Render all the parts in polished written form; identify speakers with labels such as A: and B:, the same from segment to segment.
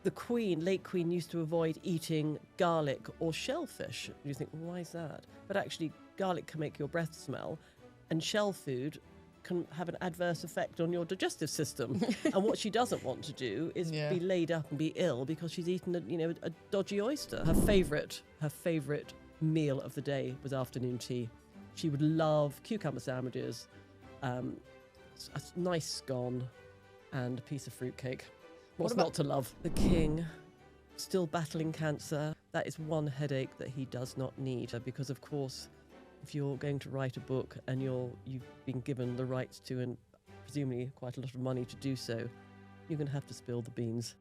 A: the late Queen, used to avoid eating garlic or shellfish. You think, well, why is that? But actually, garlic can make your breath smell, and shell food can have an adverse effect on your digestive system. And what she doesn't want to do is be laid up and be ill because she's eaten a dodgy oyster. Her favourite meal of the day was afternoon tea. She would love cucumber sandwiches, a nice scone, and a piece of fruitcake. What's not to love? The King, still battling cancer. That is one headache that he does not need, because of course, if you're going to write a book and you've been given the rights to, and presumably quite a lot of money to do so, you're going to have to spill the beans.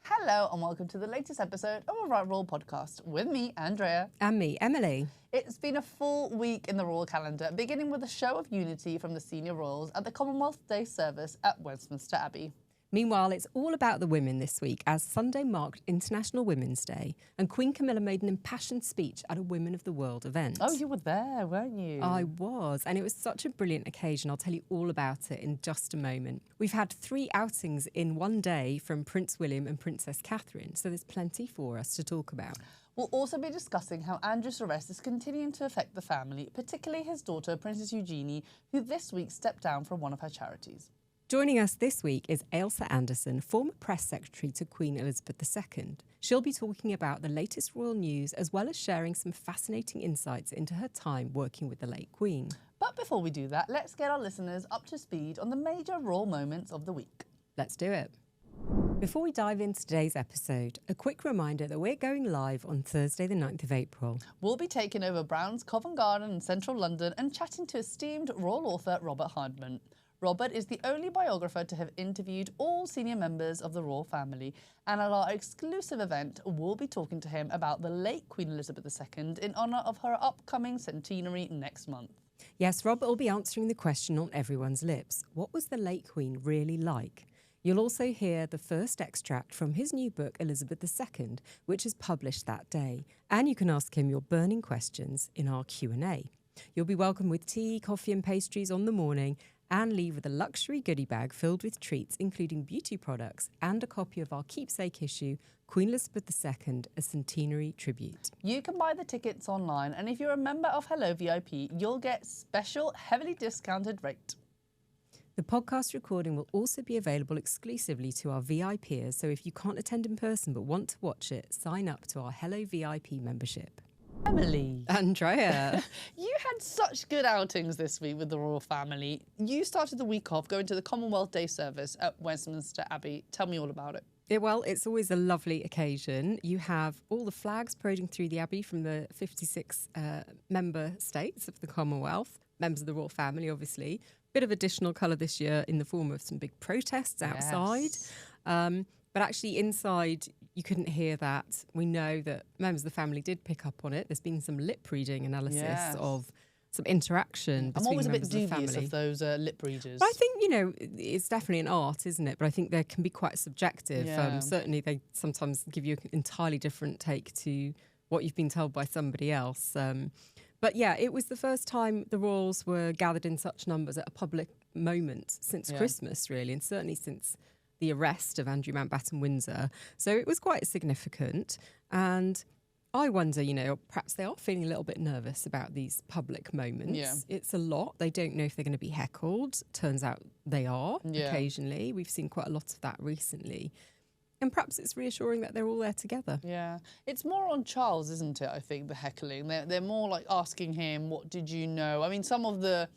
B: Hello and welcome to the latest episode of a Right Royal podcast with me, Andrea.
C: And me, Emily.
B: It's been a full week in the royal calendar, beginning with a show of unity from the senior royals at the Commonwealth Day service at Westminster Abbey.
C: Meanwhile, it's all about the women this week, as Sunday marked International Women's Day, and Queen Camilla made an impassioned speech at a Women of the World event.
B: Oh, you were there, weren't you?
C: I was, and it was such a brilliant occasion. I'll tell you all about it in just a moment. We've had 3 outings in one day from Prince William and Princess Catherine, so there's plenty for us to talk about.
B: We'll also be discussing how Andrew's arrest is continuing to affect the family, particularly his daughter, Princess Eugenie, who this week stepped down from one of her charities.
C: Joining us this week is Ailsa Anderson, former press secretary to Queen Elizabeth II. She'll be talking about the latest royal news as well as sharing some fascinating insights into her time working with the late Queen.
B: But before we do that, let's get our listeners up to speed on the major royal moments of the week.
C: Let's do it. Before we dive into today's episode, a quick reminder that we're going live on Thursday the 9th of April.
B: We'll be taking over Brown's Covent Garden in central London and chatting to esteemed royal author Robert Hardman. Robert is the only biographer to have interviewed all senior members of the royal family, and at our exclusive event, we'll be talking to him about the late Queen Elizabeth II in honour of her upcoming centenary next month.
C: Yes, Robert will be answering the question on everyone's lips. What was the late Queen really like? You'll also hear the first extract from his new book, Elizabeth II, which is published that day. And you can ask him your burning questions in our Q&A. You'll be welcome with tea, coffee and pastries on the morning, and leave with a luxury goodie bag filled with treats, including beauty products and a copy of our keepsake issue, Queen Elizabeth II, A Centenary Tribute.
B: You can buy the tickets online, and if you're a member of Hello VIP, you'll get special, heavily discounted rate.
C: The podcast recording will also be available exclusively to our VIPers, so if you can't attend in person but want to watch it, sign up to our Hello VIP membership.
B: Emily.
C: Andrea.
B: You had such good outings this week with the royal family. You started the week off going to the Commonwealth Day service at Westminster Abbey. Tell me all about it.
C: Well, it's always a lovely occasion. You have all the flags parading through the Abbey from the 56 member states of the Commonwealth, members of the royal family, obviously. Bit of additional colour this year in the form of some big protests outside.
B: Yes.
C: But actually inside, you couldn't hear that. We know that members of the family did pick up on it. There's been some lip reading analysis of some interaction between
B: I'm always a bit
C: members of the
B: dubious
C: family.
B: of those lip readers.
C: But I think, it's definitely an art, isn't it? But I think they can be quite subjective.
B: Yeah.
C: Certainly they sometimes give you an entirely different take to what you've been told by somebody else. But yeah, it was the first time the royals were gathered in such numbers at a public moment since Christmas, really, and certainly since the arrest of Andrew Mountbatten Windsor. So it was quite significant. And I wonder, perhaps they are feeling a little bit nervous about these public moments.
B: Yeah.
C: It's a lot. They don't know if they're going to be heckled. Turns out they are occasionally. We've seen quite a lot of that recently. And perhaps it's reassuring that they're all there together.
B: Yeah. It's more on Charles, isn't it, I think, the heckling. They're more like asking him, what did you know? I mean, some of the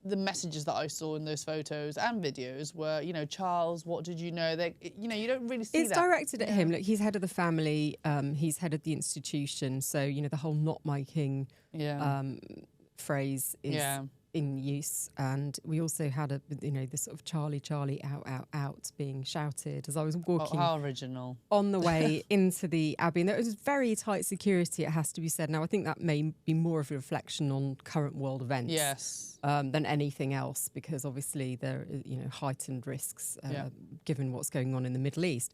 B: messages that I saw in those photos and videos were, Charles, what did you know? You don't really see that.
C: It's directed at him. Look, he's head of the family. He's head of the institution. So, the whole not my king phrase is in use. And we also had the sort of Charlie, out being shouted as I was walking.
B: Oh, how original.
C: On the way into the Abbey. And there was very tight security, it has to be said. Now, I think that may be more of a reflection on current world events.
B: Yes.
C: Than anything else, because obviously there are, heightened risks given what's going on in the Middle East.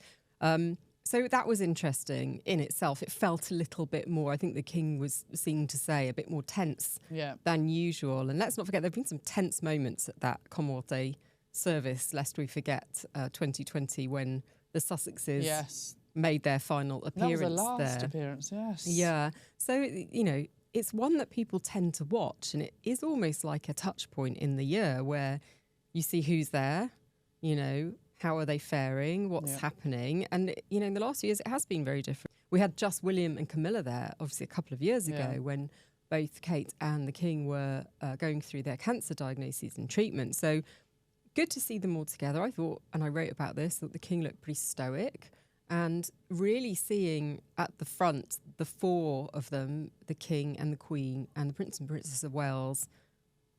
C: So that was interesting in itself. It felt a little bit more, I think the King was seen to say, a bit more tense than usual. And let's not forget, there have been some tense moments at that Commonwealth Day service, lest we forget 2020 when the Sussexes
B: Yes.
C: made their final appearance
B: That was the last
C: there.
B: appearance, yes.
C: Yeah. So, you know, it's one that people tend to watch, and it is almost like a touch point in the year where you see who's there, you know, how are they faring, what's happening. And, you know, in the last few years, it has been very different. We had just William and Camilla there, obviously, a couple of years ago when both Kate and the King were going through their cancer diagnoses and treatment. So good to see them all together. I thought, and I wrote about this, that the King looked pretty stoic. And really seeing at the front the four of them, the King and the Queen and the Prince and Princess of Wales,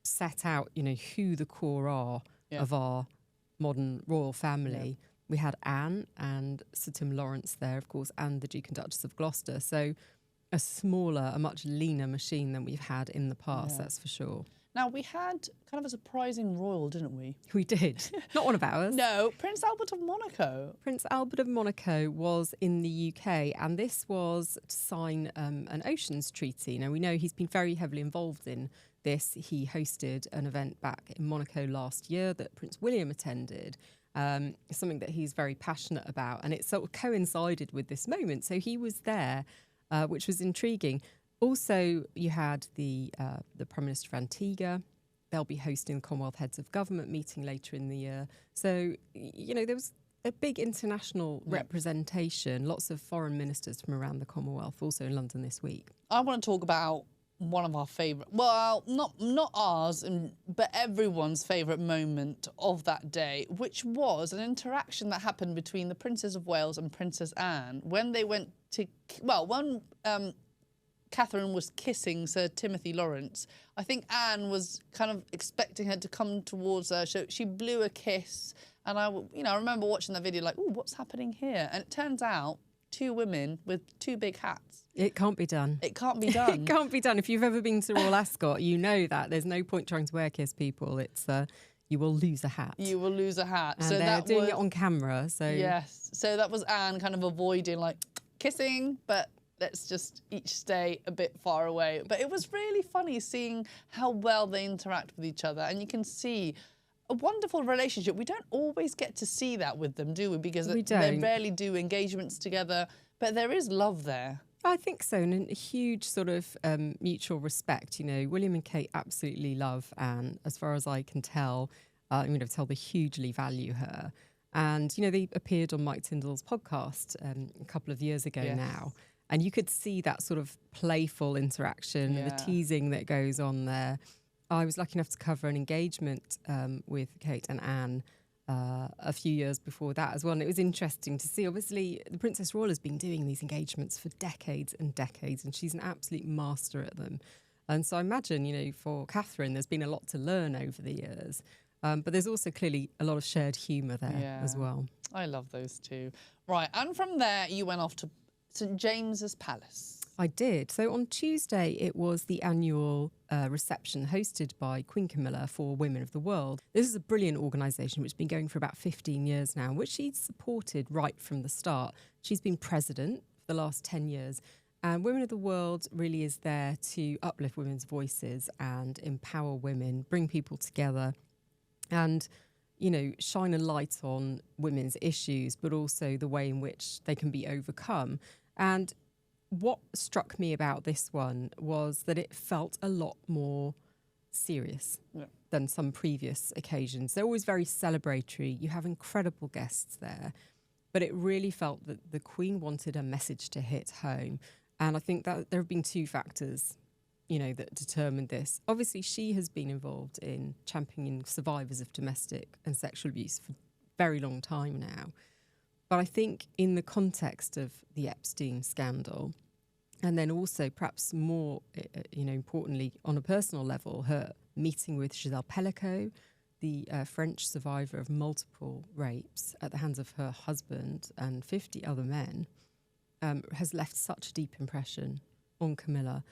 C: set out, you know, who the core are of our modern royal family. We had Anne and Sir Tim Lawrence there, of course, and the Duke and Duchess of Gloucester. So a smaller, a much leaner machine than we've had in the past, that's for sure.
B: Now, we had kind of a surprising royal, didn't we?
C: We did. Not one of ours.
B: No, Prince Albert of Monaco.
C: Prince Albert of Monaco was in the UK, and this was to sign an oceans treaty. Now, we know he's been very heavily involved in this. He hosted an event back in Monaco last year that Prince William attended, something that he's very passionate about, and it sort of coincided with this moment. So he was there, which was intriguing. Also, you had the Prime Minister of Antigua. They'll be hosting the Commonwealth Heads of Government meeting later in the year. So, you know, there was a big international representation, lots of foreign ministers from around the Commonwealth, also in London this week.
B: I want to talk about one of our favourite, well, not ours, but everyone's favourite moment of that day, which was an interaction that happened between the Princess of Wales and Princess Anne when they went to, well, when Catherine was kissing Sir Timothy Lawrence. I think Anne was kind of expecting her to come towards her. So she blew a kiss. And I remember watching that video like, oh, what's happening here? And it turns out two women with two big hats.
C: It can't be done.
B: It can't be done.
C: It can't be done. If you've ever been to Royal Ascot, you know that. There's no point trying to wear kiss people. It's you will lose a hat.
B: You will lose a hat.
C: And
B: so
C: they're doing it on camera. So
B: yes. So that was Anne kind of avoiding like kissing, but let's just each stay a bit far away. But it was really funny seeing how well they interact with each other. And you can see a wonderful relationship. We don't always get to see that with them, do we? Because they rarely do engagements together. But there is love there.
C: I think so, and a huge sort of mutual respect. You know, William and Kate absolutely love Anne, as far as I can tell. I'm going to tell they hugely value her. And, you know, they appeared on Mike Tyndall's podcast a couple of years ago now. And you could see that sort of playful interaction, the teasing that goes on there. I was lucky enough to cover an engagement with Kate and Anne a few years before that as well. And it was interesting to see. Obviously, the Princess Royal has been doing these engagements for decades and decades, and she's an absolute master at them. And so I imagine, you know, for Catherine, there's been a lot to learn over the years. But there's also clearly a lot of shared humour there as well.
B: I love those two. Right, and from there, you went off to St James's Palace.
C: I did. So on Tuesday, it was the annual reception hosted by Queen Camilla for Women of the World. This is a brilliant organisation which has been going for about 15 years now, which she's supported right from the start. She's been president for the last 10 years. And Women of the World really is there to uplift women's voices and empower women, bring people together and, you know, shine a light on women's issues, but also the way in which they can be overcome. And what struck me about this one was that it felt a lot more serious than some previous occasions. They're always very celebratory. You have incredible guests there. But it really felt that the Queen wanted a message to hit home. And I think that there have been two factors, you know, that determined this. Obviously, she has been involved in championing survivors of domestic and sexual abuse for a very long time now. But I think in the context of the Epstein scandal, and then also perhaps more, you know, importantly, on a personal level, her meeting with Gisèle Pellicot, the French survivor of multiple rapes at the hands of her husband and 50 other men, has left such a deep impression on Camilla.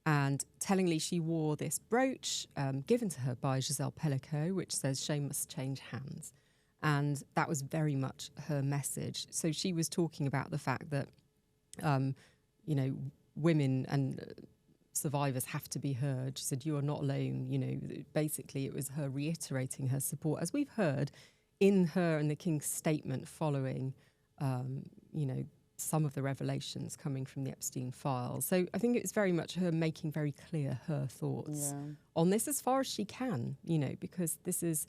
C: And tellingly, she wore this brooch given to her by Gisèle Pellicot, which says shame must change hands. And that was very much her message. So she was talking about the fact that, you know, women and survivors have to be heard. She said, you are not alone. You know, basically it was her reiterating her support, as we've heard in her and the King's statement following, you know, some of the revelations coming from the Epstein files. So I think it's very much her making very clear her thoughts on this as far as she can, you know, because this is,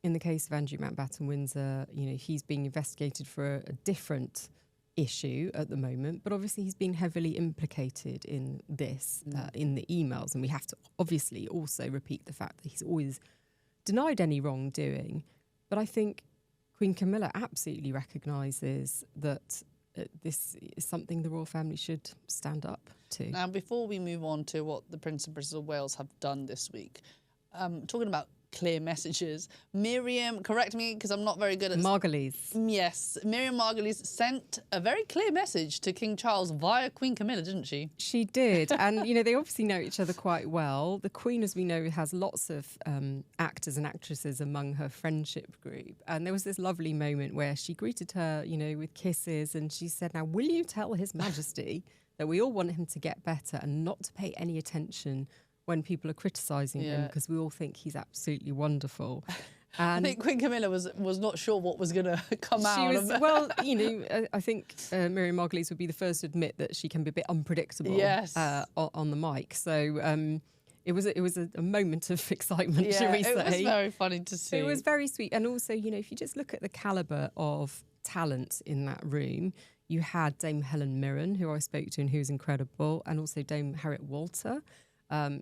C: in the case of Andrew Mountbatten-Windsor, you know, he's being investigated for a different issue at the moment, but obviously he's been heavily implicated in this, in the emails. And we have to obviously also repeat the fact that he's always denied any wrongdoing. But I think Queen Camilla absolutely recognises that this is something the royal family should stand up to.
B: Now, before we move on to what the Prince and Princess of Wales have done this week, talking about clear messages, Miriam, correct me because I'm not very good at...
C: Margulies.
B: Yes, Miriam Margulies sent a very clear message to King Charles via Queen Camilla, didn't she?
C: She did. And, you know, they obviously know each other quite well. The Queen, as we know, has lots of actors and actresses among her friendship group. And there was this lovely moment where she greeted her, you know, with kisses. And she said, now, will you tell His Majesty that we all want him to get better and not to pay any attention when people are criticising him, because we all think he's absolutely wonderful. And
B: I think Queen Camilla was not sure what was going to come out of it.
C: Well, you know, I think Miriam Margulies would be the first to admit that she can be a bit unpredictable on the mic. So it was a moment of excitement, shall we say.
B: It was very funny to see.
C: It was very sweet. And also, you know, if you just look at the calibre of talent in that room, you had Dame Helen Mirren, who I spoke to and who was incredible, and also Dame Harriet Walter.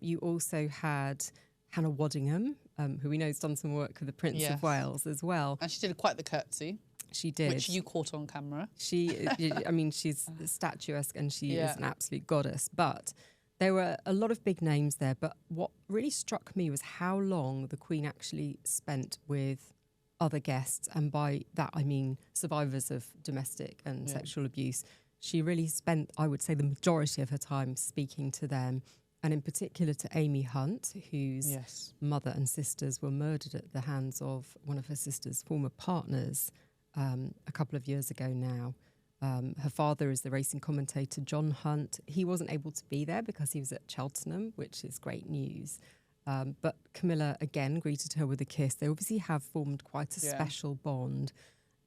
C: You also had Hannah Waddingham, who we know has done some work with the Prince of Wales as well.
B: And she did quite the curtsy.
C: She did.
B: Which you caught on camera.
C: I mean, she's statuesque and she is an absolute goddess. But there were a lot of big names there. But what really struck me was how long the Queen actually spent with other guests. And by that, I mean survivors of domestic and sexual abuse. She really spent, I would say, the majority of her time speaking to them. And in particular to Amy Hunt, whose mother and sisters were murdered at the hands of one of her sister's former partners a couple of years ago now. Her father is the racing commentator, John Hunt. He wasn't able to be there because he was at Cheltenham, which is great news. But Camilla, again, greeted her with a kiss. They obviously have formed quite a special bond.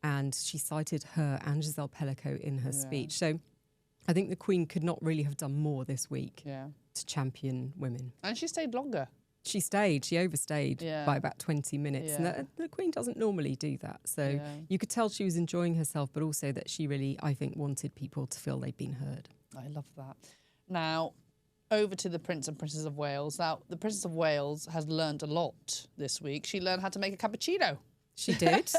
C: And she cited her and Giselle Pellico in her speech. So I think the Queen could not really have done more this week to champion women.
B: And she stayed longer.
C: She overstayed by about 20 minutes. And the Queen doesn't normally do that. So you could tell she was enjoying herself, but also that she really, I think, wanted people to feel they'd been heard.
B: I love that. Now, over to the Prince and Princess of Wales. Now, the Princess of Wales has learned a lot this week. She learned how to make a cappuccino.
C: She did.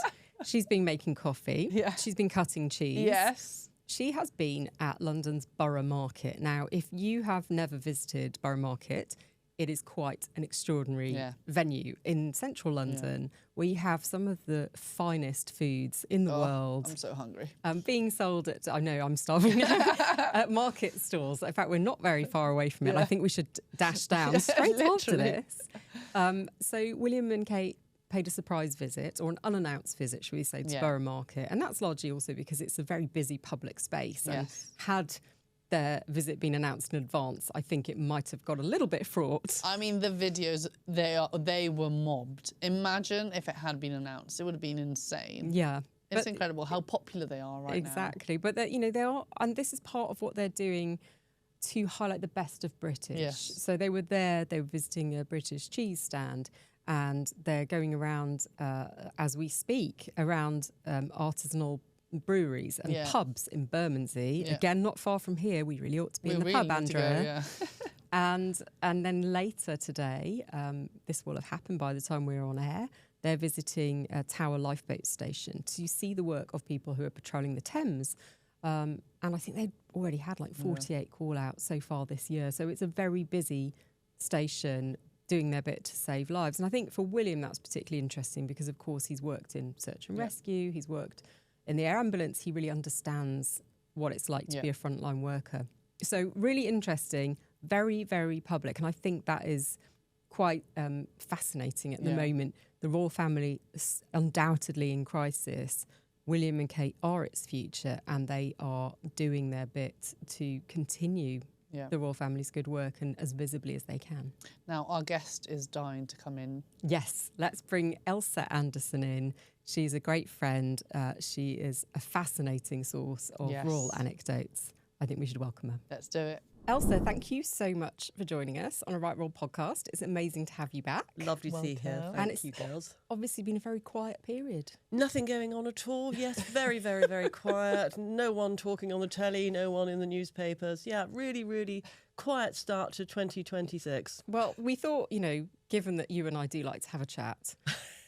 C: She's been making coffee.
B: Yeah.
C: She's been cutting cheese.
B: Yes.
C: She has been at London's Borough Market. Now, if you have never visited Borough Market, it is quite an extraordinary venue in central London where you have some of the finest foods in the world.
B: I'm so hungry.
C: Being sold at, I know, I'm starving, at market stalls. In fact, we're not very far away from it. I think we should dash down straight after this. So William and Kate paid a surprise visit, or an unannounced visit, should we say, to Borough Market. And that's largely also because it's a very busy public space. And had their visit been announced in advance, I think it might have got a little bit fraught.
B: I mean, the videos, they were mobbed. Imagine if it had been announced. It would have been insane.
C: Yeah.
B: It's incredible how popular they are right now.
C: Exactly. But, you know, they are, and this is part of what they're doing to highlight the best of British.
B: Yes.
C: So they were there, they were visiting a British cheese stand, and they're going around, as we speak, around artisanal breweries and pubs in Bermondsey. Again, not far from here. We really ought to be in the pub, Andrea. And then later today, this will have happened by the time we're on air, they're visiting a Tower lifeboat station to see the work of people who are patrolling the Thames. And I think they've already had like 48 call-outs so far this year. So it's a very busy station doing their bit to save lives. And I think for William, that's particularly interesting because, of course, he's worked in search and rescue. He's worked in the air ambulance. He really understands what it's like to be a frontline worker. So really interesting, very, very public. And I think that is quite fascinating at the moment. The royal family is undoubtedly in crisis. William and Kate are its future, and they are doing their bit to continue the royal family's good work and as visibly as they can.
B: Now, our guest is dying to come in.
C: Yes, let's bring Elsa Anderson in. She's a great friend. She is a fascinating source of royal anecdotes. I think we should welcome her.
B: Let's do it.
C: Elsa, thank you so much for joining us on a Right Royal podcast. It's amazing to have you back.
A: Lovely to see you here. Thank you, girls.
C: Obviously been a very quiet period.
A: Nothing going on at all. Yes, very, very, very quiet. No one talking on the telly, no one in the newspapers. Yeah, really, really quiet start to 2026.
C: Well, we thought, given that you and I do like to have a chat,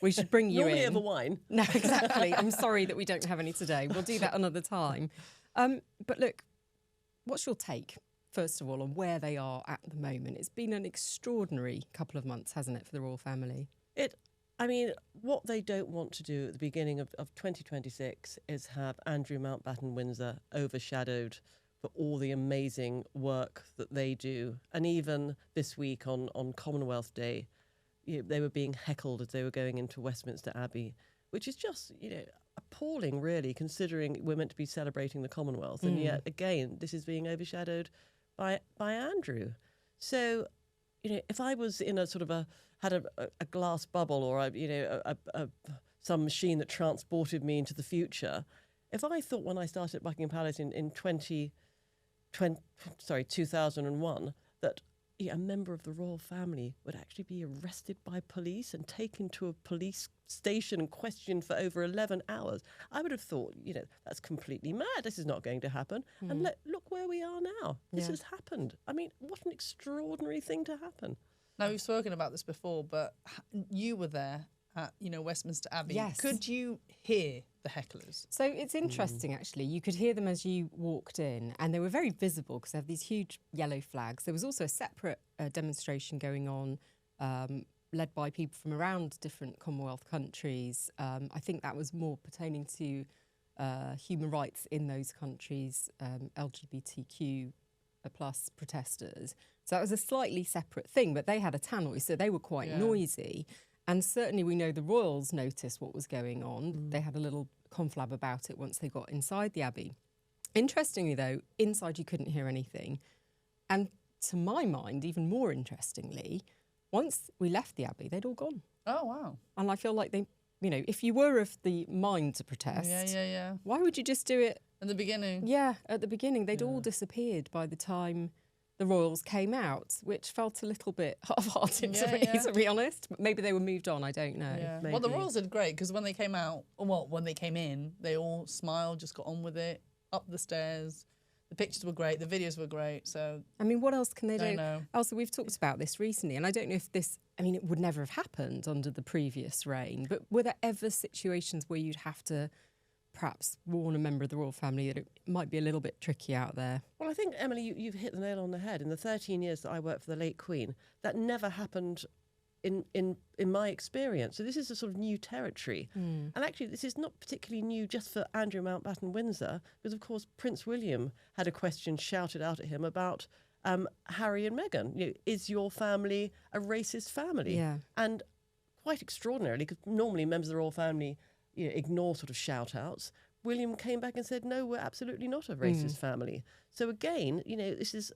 C: we should bring you
A: Normally
C: in.
A: over wine.
C: No, exactly. I'm sorry that we don't have any today. We'll do that another time. But look, what's your take, first of all, on where they are at the moment? It's been an extraordinary couple of months, hasn't it, for the royal family?
A: What they don't want to do at the beginning of 2026 is have Andrew Mountbatten Windsor overshadowed for all the amazing work that they do. And even this week on Commonwealth Day, they were being heckled as they were going into Westminster Abbey, which is just, appalling, really, considering we're meant to be celebrating the Commonwealth. And yet, again, this is being overshadowed by Andrew. So, if I was in a sort of had a glass bubble or some machine that transported me into the future, if I thought when I started at Buckingham Palace in 2001 that a member of the royal family would actually be arrested by police and taken to a police station and questioned for over 11 hours, I would have thought, that's completely mad. This is not going to happen. And look where we are now. This has happened. I mean, what an extraordinary thing to happen.
B: Now, we've spoken about this before, but you were there at, Westminster Abbey.
C: Yes.
B: Could you hear the hecklers?
C: So it's interesting, actually. You could hear them as you walked in, and they were very visible because they have these huge yellow flags. There was also a separate demonstration going on, led by people from around different Commonwealth countries. I think that was more pertaining to human rights in those countries, LGBTQ plus protesters. So that was a slightly separate thing, but they had a tannoy, so they were quite noisy. And certainly we know the royals noticed what was going on. They had a little conflab about it once they got inside the Abbey. Interestingly, though, inside you couldn't hear anything. And to my mind, even more interestingly, once we left the Abbey, they'd all gone.
B: Oh, wow.
C: And I feel like they, if you were of the mind to protest, why would you just do it?
B: At the beginning.
C: Yeah, at the beginning. They'd all disappeared by the time the royals came out, which felt a little bit half-hearted to me, to be honest. But maybe they were moved on, I don't know.
B: Yeah. Well, the royals did great because when they came out, when they came in, they all smiled, just got on with it, up the stairs. The pictures were great, the videos were great. So,
C: what else can they do?
B: Know.
C: Also, we've talked about this recently, and I don't know if this, it would never have happened under the previous reign, but were there ever situations where you'd have to perhaps warn a member of the royal family that it might be a little bit tricky out there?
A: Well, I think, Emily, you've hit the nail on the head. In the 13 years that I worked for the late Queen, that never happened in my experience. So this is a sort of new territory. And actually, this is not particularly new just for Andrew Mountbatten Windsor, because, of course, Prince William had a question shouted out at him about Harry and Meghan. Is your family a racist family?
C: Yeah.
A: And quite extraordinarily, because normally members of the royal family ignore sort of shout-outs, William came back and said, no, we're absolutely not a racist family. So again, this is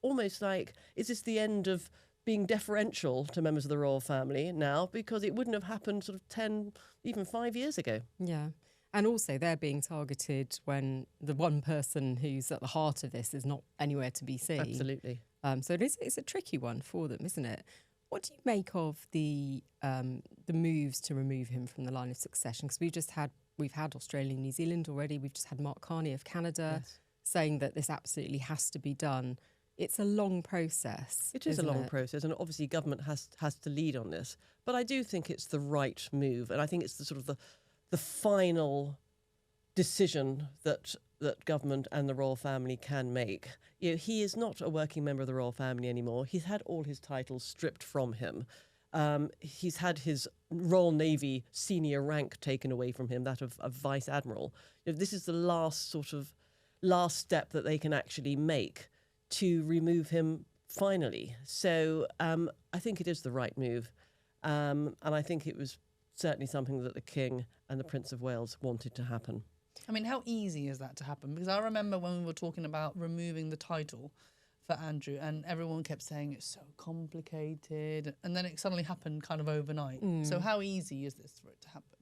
A: almost like, is this the end of being deferential to members of the royal family now? Because it wouldn't have happened sort of 10, even 5 years ago.
C: Yeah. And also they're being targeted when the one person who's at the heart of this is not anywhere to be seen.
A: Absolutely.
C: So it's a tricky one for them, isn't it? What do you make of the moves to remove him from the line of succession? Because we've had Australia and New Zealand already. We've just had Mark Carney of Canada saying that this absolutely has to be done. It's a long process.
A: It is a long process, and obviously government has to lead on this. But I do think it's the right move, and I think it's the sort of the final decision that government and the royal family can make. He is not a working member of the royal family anymore. He's had all his titles stripped from him. He's had his Royal Navy senior rank taken away from him, that of Vice Admiral. This is the last step that they can actually make to remove him finally. So I think it is the right move. And I think it was certainly something that the King and the Prince of Wales wanted to happen.
B: How easy is that to happen? Because I remember when we were talking about removing the title for Andrew, and everyone kept saying it's so complicated, and then it suddenly happened kind of overnight. So how easy is this for it to happen?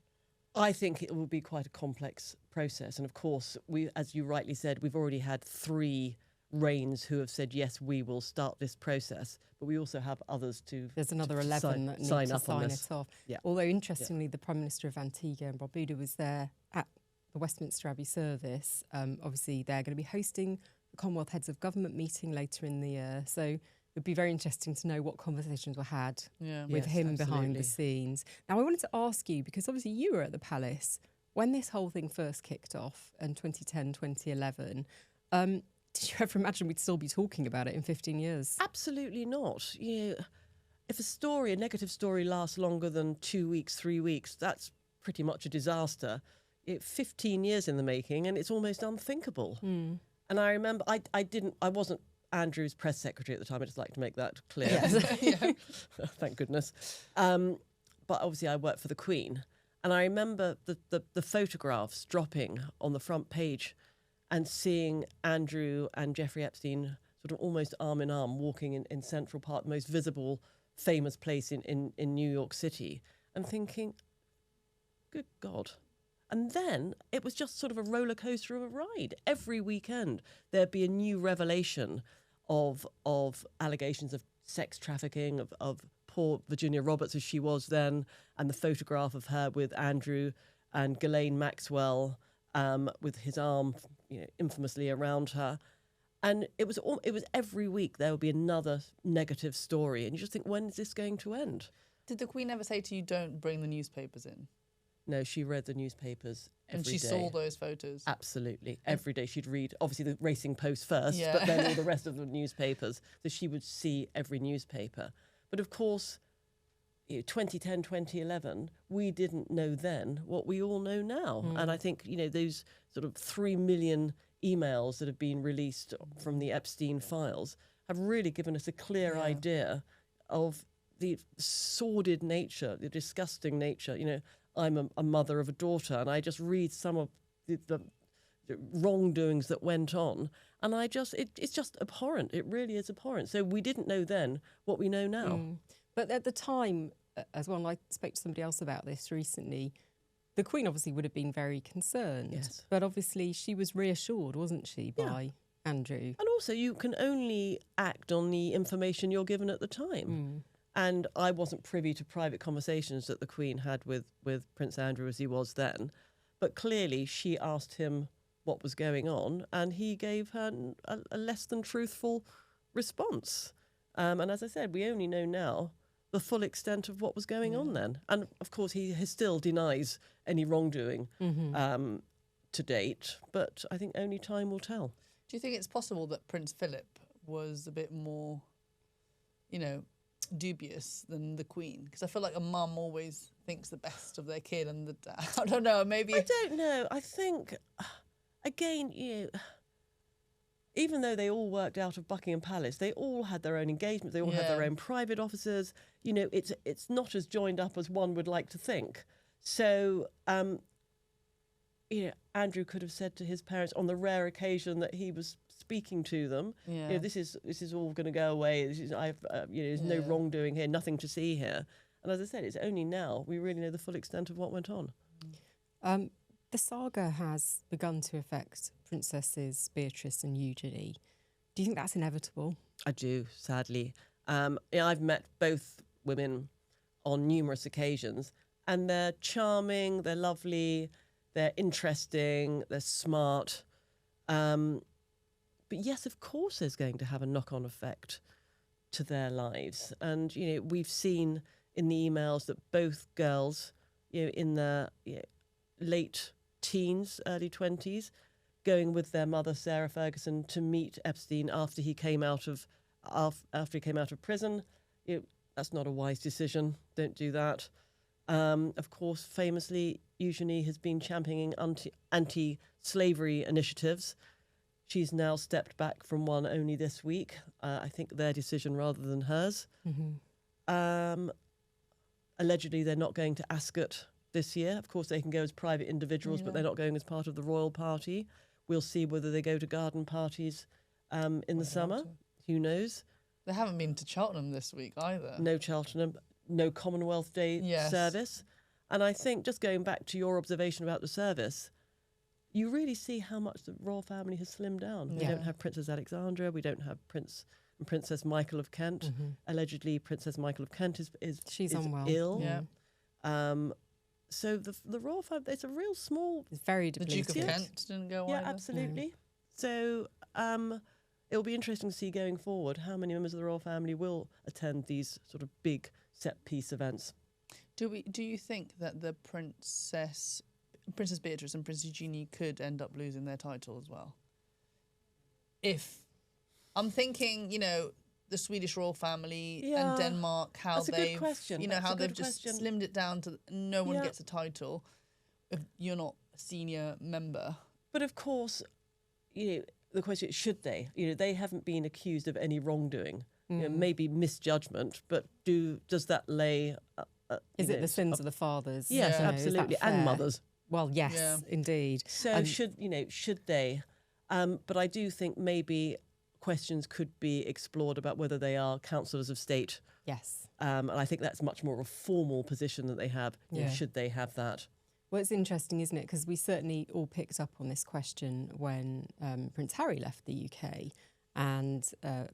A: I think it will be quite a complex process. And of course, we, as you rightly said, we've already had 3 reigns who have said, yes, we will start this process. But we also have others to
C: There's another 11 that need
A: sign
C: to
A: up on
C: sign
A: this.
C: it off.
A: Yeah.
C: Although, interestingly, the Prime Minister of Antigua and Barbuda was there at the Westminster Abbey service. Obviously, they're going to be hosting the Commonwealth Heads of Government meeting later in the year. So it would be very interesting to know what conversations were had with him behind the scenes. Now, I wanted to ask you, because obviously you were at the palace when this whole thing first kicked off in 2010, 2011. Did you ever imagine we'd still be talking about it in 15 years?
A: Absolutely not. If a negative story lasts longer than 2 weeks, 3 weeks, that's pretty much a disaster. 15 years in the making, and it's almost unthinkable. And I remember I wasn't Andrew's press secretary at the time. I just like to make that clear.
B: Yeah.
A: Thank goodness. But obviously I worked for the Queen. And I remember the photographs dropping on the front page and seeing Andrew and Jeffrey Epstein sort of almost arm in arm walking in Central Park, the most visible, famous place in New York City, and thinking, good God. And then it was just sort of a roller coaster of a ride. Every weekend there'd be a new revelation of allegations of sex trafficking, of poor Virginia Roberts as she was then, and the photograph of her with Andrew and Ghislaine Maxwell with his arm infamously around her. And it was every week there would be another negative story. And you just think, when is this going to end?
B: Did the Queen ever say to you, don't bring the newspapers in?
A: No, she read the newspapers every day.
B: And she saw those photos?
A: Absolutely. Every day she'd read, obviously, the Racing Post first,
B: Yeah.
A: but then all the rest of the newspapers. So she would see every newspaper. But of course, 2010, 2011, we didn't know then what we all know now. And I think, those sort of 3 million emails that have been released from the Epstein files have really given us a clear idea of the sordid nature, the disgusting nature. I'm a mother of a daughter, and I just read some of the wrongdoings that went on, and it's just abhorrent. It really is abhorrent. So we didn't know then what we know now.
C: But at the time, as well, and I spoke to somebody else about this recently, the Queen obviously would have been very concerned.
A: Yes.
C: But obviously she was reassured, wasn't she, by Andrew?
A: And also, you can only act on the information you're given at the time. And I wasn't privy to private conversations that the Queen had with Prince Andrew as he was then. But clearly she asked him what was going on, and he gave her a less than truthful response. And as I said, we only know now the full extent of what was going on then. And of course, he still denies any wrongdoing to date. But I think only time will tell.
B: Do you think it's possible that Prince Philip was a bit more, dubious than the Queen? Because I feel like a mum always thinks the best of their kid, and I don't know, maybe...
A: I don't know. I think, again, even though they all worked out of Buckingham Palace, they all had their own engagements, they all had their own private offices. It's not as joined up as one would like to think. So, Andrew could have said to his parents on the rare occasion that he was speaking to them, this is all going to go away. There's no wrongdoing here, nothing to see here. And as I said, it's only now we really know the full extent of what went on.
C: The saga has begun to affect Princesses Beatrice and Eugenie. Do you think that's inevitable?
A: I do, sadly. I've met both women on numerous occasions, and they're charming, they're lovely, they're interesting, they're smart. But yes, of course there's going to have a knock-on effect to their lives. And, we've seen in the emails that both girls, in their late teens, early 20s, going with their mother, Sarah Ferguson, to meet Epstein after he came out of prison. That's not a wise decision. Don't do that. Of course, famously, Eugenie has been championing anti-slavery initiatives. She's now stepped back from one only this week. I think their decision rather than hers. Allegedly, they're not going to Ascot this year. Of course, they can go as private individuals, but they're not going as part of the royal party. We'll see whether they go to garden parties in the summer. Who knows?
B: They haven't been to Cheltenham this week either.
A: No Cheltenham, no Commonwealth Day service. And I think, just going back to your observation about the service, you really see how much the royal family has slimmed down. We don't have Princess Alexandra. We don't have Prince and Princess Michael of Kent. Allegedly, Princess Michael of Kent is
C: unwell.
A: Ill.
B: Yeah.
A: So the royal family, it's a real small...
C: It's very
B: The Duke of
C: depleted.
B: Kent didn't go
A: Yeah,
B: either.
A: absolutely. So it'll be interesting to see going forward how many members of the royal family will attend these sort of big set-piece events.
B: Do you think that the Princess Beatrice and Princess Eugenie could end up losing their title as well? If I'm thinking, the Swedish royal family and Denmark, how
A: That's a good
B: they've,
A: question.
B: how
A: That's a
B: they've
A: good
B: just
A: question.
B: slimmed it down to no one gets a title if you're not a senior member.
A: But of course, the question is, should they? They haven't been accused of any wrongdoing. Maybe misjudgment, but does that lay...
C: Is it the sins of the fathers?
A: Yes,
B: Yeah.
A: absolutely,
C: Is that
A: and
C: fair?
A: mothers.
C: Well, yes, indeed.
A: So should they? But I do think maybe questions could be explored about whether they are councillors of state.
C: Yes.
A: And I think that's much more of a formal position that they have. Should they have that?
C: Well, it's interesting, isn't it? Because we certainly all picked up on this question when Prince Harry left the UK and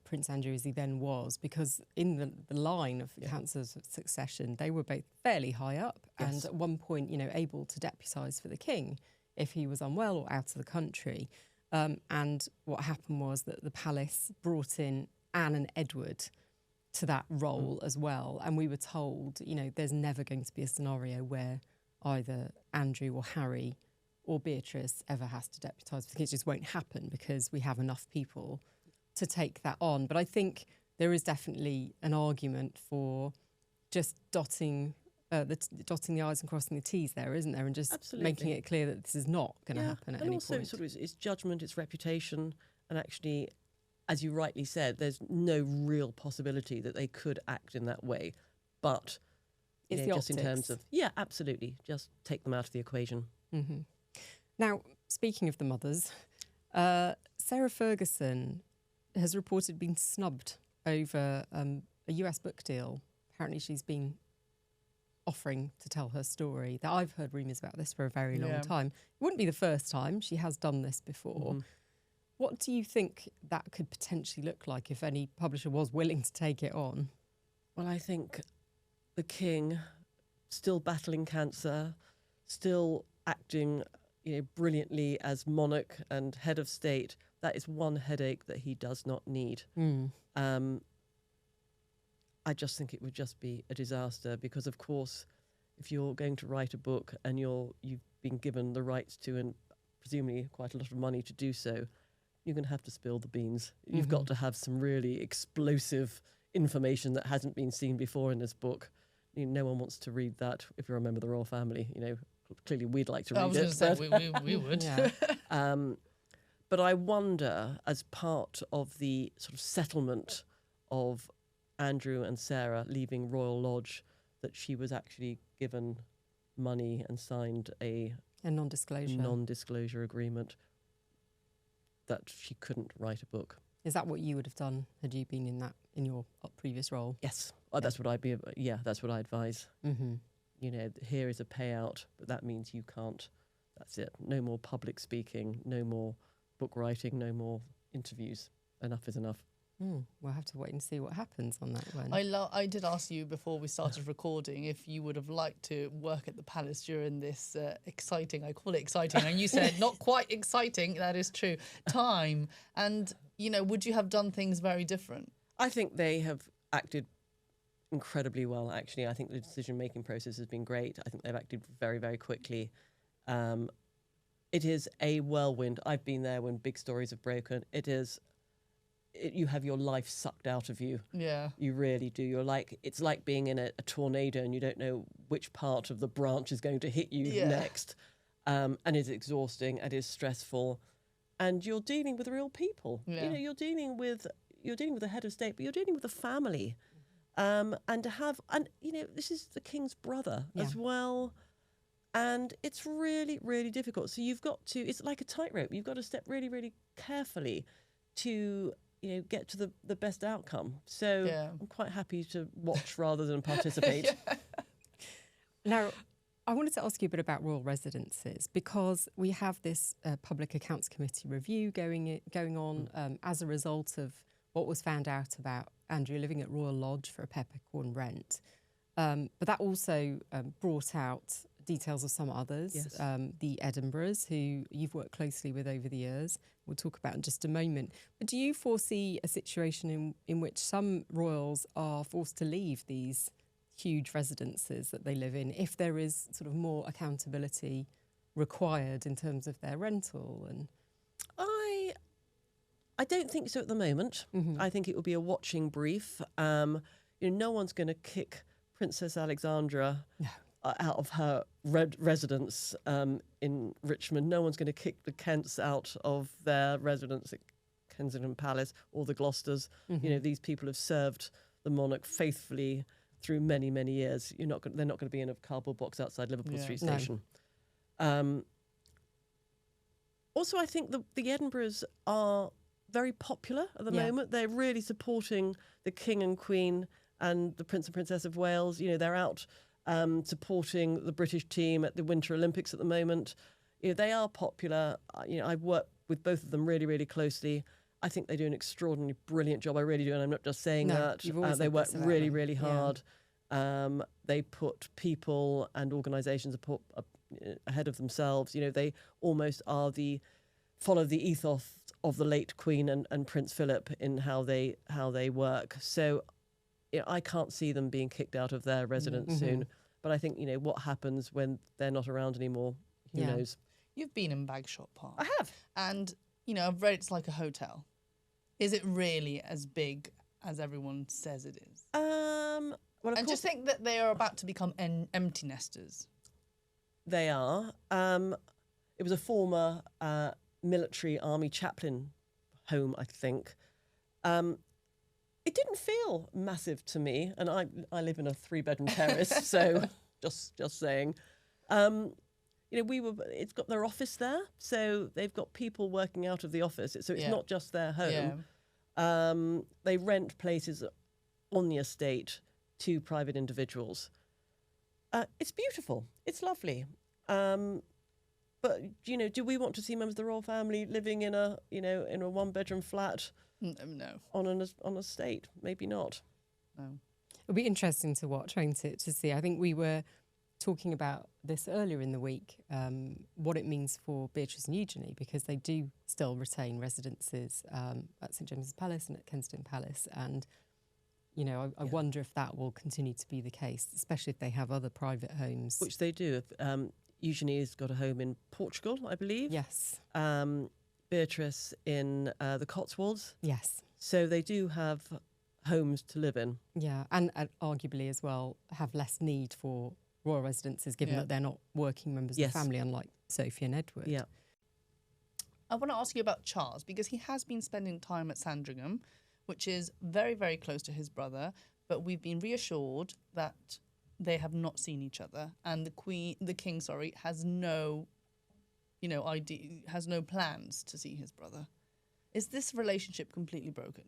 C: Prince Andrew, as he then was, because in the line of councillors of succession, they were both fairly high up and at one point, able to deputise for the king if he was unwell or out of the country. And what happened was that the palace brought in Anne and Edward to that role as well. And we were told, there's never going to be a scenario where either Andrew or Harry or Beatrice ever has to deputise. It just won't happen because we have enough people to take that on. But I think there is definitely an argument for just dotting the I's and crossing the T's there, isn't there? And just making it clear that this is not going to happen at any point. And also
A: sort of it's judgment, it's reputation, and actually, as you rightly said, there's no real possibility that they could act in that way. But
C: it's the
A: just
C: optics.
A: in terms of, absolutely, just take them out of the equation.
C: Mm-hmm. Now, speaking of the mothers, Sarah Ferguson has reported being snubbed over a US book deal. Apparently she's been offering to tell her story. That I've heard rumours about this for a very long time. It wouldn't be the first time. She has done this before. What do you think that could potentially look like if any publisher was willing to take it on?
A: Well, I think the king, still battling cancer, still acting brilliantly as monarch and head of state, that is one headache that he does not need. I just think it would just be a disaster because, of course, if you're going to write a book and you've been given the rights to, and presumably quite a lot of money to do so, you're going to have to spill the beans. You've got to have some really explosive information that hasn't been seen before in this book. No one wants to read that if you're a member of the royal family. Clearly we'd like to read it.
B: I was going to say, we would.
A: But I wonder, as part of the sort of settlement of Andrew and Sarah leaving Royal Lodge, that she was actually given money and signed a non-disclosure agreement that she couldn't write a book.
C: Is that what you would have done had you been in your previous role?
A: Yes. That's what I'd be. That's what I advise. Here is a payout, but that means you can't. That's it. No more public speaking. No more book writing. No more interviews. Enough is enough.
C: We'll have to wait and see what happens on that one.
B: I did ask you before we started recording if you would have liked to work at the palace during this exciting, I call it exciting, and you said not quite exciting, that is true, time. And, would you have done things very different?
A: I think they have acted incredibly well, actually. I think the decision-making process has been great. I think they've acted very, very quickly. It is a whirlwind. I've been there when big stories have broken. You have your life sucked out of you.
B: Yeah.
A: You really do. It's like being in a tornado and you don't know which part of the branch is going to hit you next. And it's exhausting, it is stressful. And you're dealing with real people.
B: Yeah.
A: You're dealing with the head of state, but you're dealing with a family. This is the king's brother as well. And it's really, really difficult. So you've got to, it's like a tightrope. You've got to step really, really carefully to get to the best outcome. So
B: Yeah.
A: I'm quite happy to watch rather than participate.
C: Now, I wanted to ask you a bit about royal residences, because we have this Public Accounts Committee review going on as a result of what was found out about Andrew living at Royal Lodge for a peppercorn rent. But that also brought out details of some others,
A: Yes.
C: the Edinburghs, who you've worked closely with over the years. We'll talk about in just a moment. But do you foresee a situation in which some royals are forced to leave these huge residences that they live in if there is sort of more accountability required in terms of their rental? And
A: I don't think so at the moment. I think it will be a watching brief. No one's going to kick Princess Alexandra out of her residence in Richmond. No one's going to kick the Kents out of their residence at Kensington Palace, or the Gloucesters. These people have served the monarch faithfully through many, many years. They're not going to be in a cardboard box outside Liverpool Street Station. Also, I think the Edinburghs are very popular at the moment. They're really supporting the King and Queen and the Prince and Princess of Wales. They're out supporting the British team at the Winter Olympics at the moment. They are popular. I've worked with both of them really, really closely. I think they do an extraordinarily brilliant job. I really do, and I'm not just saying that. They work really, really hard. They put people and organisations ahead of themselves. They almost follow the ethos of the late Queen and Prince Philip in how they work. So I can't see them being kicked out of their residence soon. But I think what happens when they're not around anymore, who knows?
B: You've been in Bagshot Park.
A: I have.
B: And, I've read it's like a hotel. Is it really as big as everyone says it is?
A: Well, of
B: and
A: course
B: just think that they are about to become empty nesters.
A: they are. It was a former military army chaplain home, I think. It didn't feel massive to me, and I live in a 3-bedroom terrace, so just saying. It's got their office there, so they've got people working out of the office, so it's not just their home. They rent places on the estate to private individuals. It's beautiful. It's lovely. But do we want to see members of the royal family living in a 1-bedroom flat?
B: No.
A: On an estate? Maybe not.
B: No.
C: It'll be interesting to watch, won't it, to see. I think we were talking about this earlier in the week, what it means for Beatrice and Eugenie, because they do still retain residences at St James's Palace and at Kensington Palace. And, I wonder if that will continue to be the case, especially if they have other private homes.
A: Which they do. Eugenie has got a home in Portugal, I believe.
C: Yes.
A: Beatrice in the Cotswolds.
C: Yes.
A: So they do have homes to live in.
C: Yeah, and arguably as well have less need for royal residences, given that they're not working members of the family, unlike Sophie and Edward.
A: Yeah.
B: I want to ask you about Charles, because he has been spending time at Sandringham, which is very, very close to his brother, but we've been reassured that they have not seen each other, and the king, has no idea, has no plans to see his brother. Is this relationship completely broken?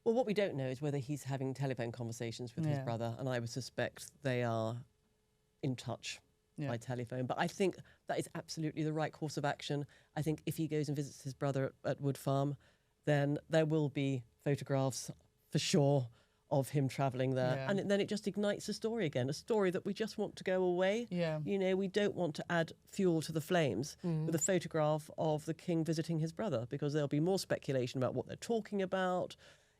A: Well, what we don't know is whether he's having telephone conversations with his brother, and I would suspect they are in touch by telephone. But I think that is absolutely the right course of action. I think if he goes and visits his brother at Wood Farm, then there will be photographs for sure of him travelling there. And then it just ignites a story again, a story that we just want to go away.
B: Yeah.
A: We don't want to add fuel to the flames with a photograph of the king visiting his brother, because there'll be more speculation about what they're talking about,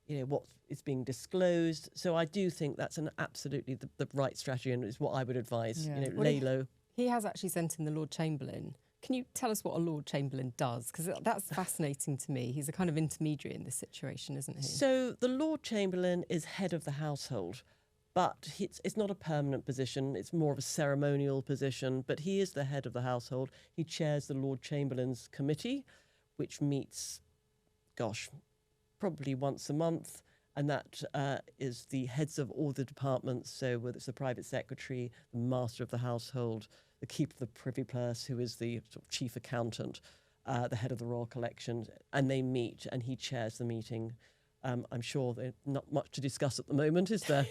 A: what is being disclosed. So I do think that's absolutely the right strategy, and is what I would advise, lay low.
C: He has actually sent in the Lord Chamberlain. Can you tell us what a Lord Chamberlain does? Because that's fascinating to me. He's a kind of intermediary in this situation, isn't he?
A: So the Lord Chamberlain is head of the household, but it's not a permanent position. It's more of a ceremonial position, but he is the head of the household. He chairs the Lord Chamberlain's committee, which meets, probably once a month, and that is the heads of all the departments. So whether it's the private secretary, the master of the household, the keeper of the privy purse, who is the sort of chief accountant, the head of the Royal Collection, and they meet, and he chairs the meeting. I'm sure there's not much to discuss at the moment, is there?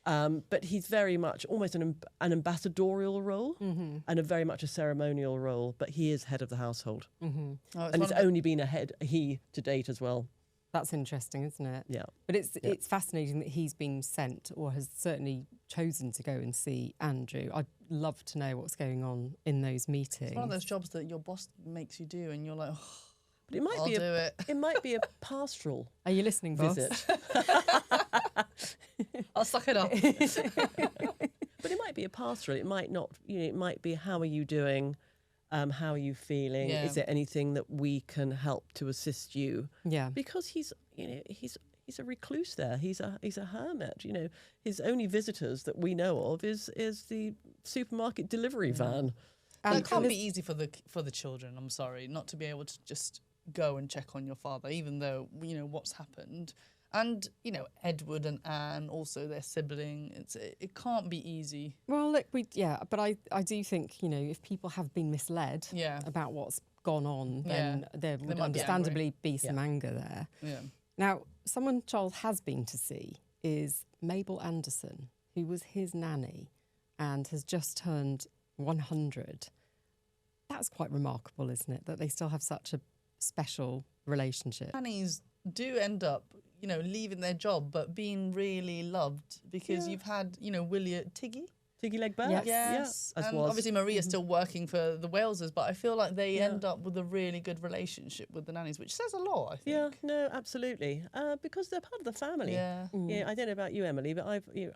A: But he's very much almost an ambassadorial role and very much a ceremonial role, but he is head of the household.
B: Oh,
A: And it's only been he to date as well.
C: That's interesting, isn't it?
A: Yeah.
C: But it's fascinating that he's been sent, or has certainly chosen to go and see Andrew. I'd love to know what's going on in those meetings.
B: It's one of those jobs that your boss makes you do, and you're like, oh,
A: But it might
B: I'll
A: be
B: do it.
A: It might be a pastoral
C: Are you listening, boss?
A: visit.
B: I'll suck it up.
A: But it might be a pastoral. It might not. It might be, how are you doing? How are you feeling?
B: Yeah.
A: Is there anything that we can help to assist you?
C: Yeah.
A: Because he's a recluse there. He's a hermit. His only visitors that we know of is the supermarket delivery van.
B: That can't be easy for the children. I'm sorry, not to be able to just go and check on your father, even though what's happened. And Edward and Anne, also their sibling. It can't be easy.
C: Well, look, but I do think if people have been misled about what's gone on, then there would
B: might be
C: understandably be some anger there.
B: Yeah.
C: Now, someone Charles has been to see is Mabel Anderson, who was his nanny and has just turned 100. That's quite remarkable, isn't it? That they still have such a special relationship.
B: Nannies do end up, leaving their job, but being really loved because you've had, William Tiggy
A: Legberg.
B: Yes.
A: As
B: And
A: was.
B: obviously Maria's still working for the Walesers, but I feel like they end up with a really good relationship with the nannies, which says a lot, I think.
A: Yeah, no, absolutely. Because they're part of the family.
B: Yeah.
A: I don't know about you, Emily, but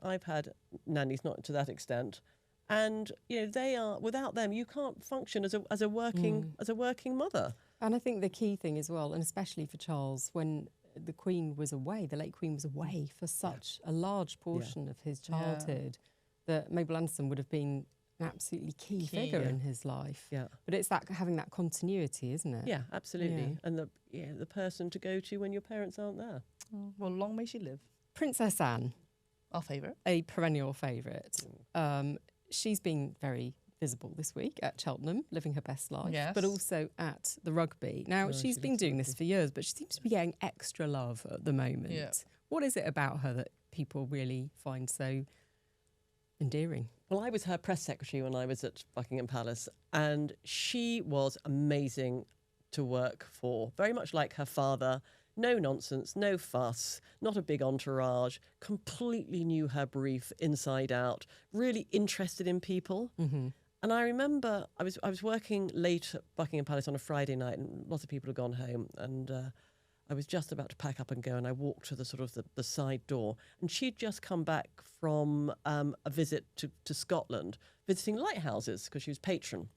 A: I've had nannies, not to that extent, and they are, without them you can't function as a working mother.
C: And I think the key thing as well, and especially for Charles, when the Queen was away, the late Queen was away for such a large portion of his childhood, that Mabel Anderson would have been an absolutely key figure in his life.
A: Yeah.
C: But it's that having that continuity, isn't it?
A: Yeah, absolutely.
C: Yeah.
A: And the person to go to when your parents aren't there.
B: Well, long may she live.
C: Princess Anne,
B: Our favourite.
C: a perennial favourite. She's been very visible this week at Cheltenham, living her best life,
B: Yes.
C: but also at the rugby. Now, she's been doing this for years, but she seems to be getting extra love at the moment.
B: Yeah.
C: What is it about her that people really find so endearing?
A: Well, I was her press secretary when I was at Buckingham Palace, and she was amazing to work for. Very much like her father. No nonsense, no fuss, not a big entourage, completely knew her brief inside out, really interested in people.
C: Mm-hmm.
A: And I remember I was working late at Buckingham Palace on a Friday night, and lots of people had gone home, and I was just about to pack up and go, and I walked to the side door, and she'd just come back from a visit to Scotland, visiting lighthouses because she was patron.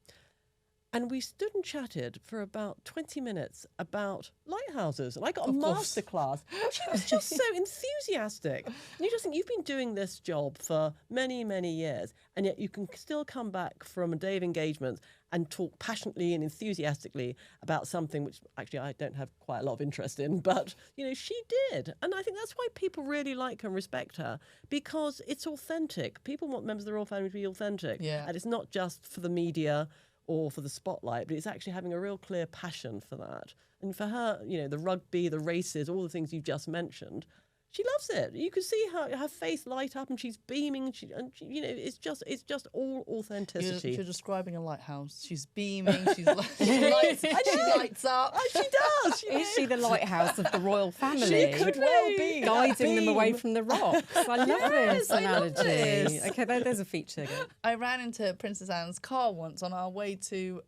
A: And we stood and chatted for about 20 minutes about lighthouses. And I got a masterclass. And she was just so enthusiastic. And you just think, you've been doing this job for many, many years, and yet you can still come back from a day of engagement and talk passionately and enthusiastically about something which actually I don't have quite a lot of interest in. But, she did. And I think that's why people really like her and respect her, because it's authentic. People want members of the royal family to be authentic.
B: Yeah.
A: And it's not just for the media or for the spotlight, but it's actually having a real clear passion for that. And for her, the rugby, the races, all the things you've just mentioned, she loves it. You can see her face light up, and she's beaming. It's just all authenticity.
B: You're describing a lighthouse. She's beaming. She lights up.
A: Oh, she does.
C: Is she the lighthouse of the royal family?
A: She could well be.
C: Guiding them away from the rocks. I love this
B: I love
C: analogy.
B: this.
C: Okay, there's a feature.
B: I ran into Princess Anne's car once on our way to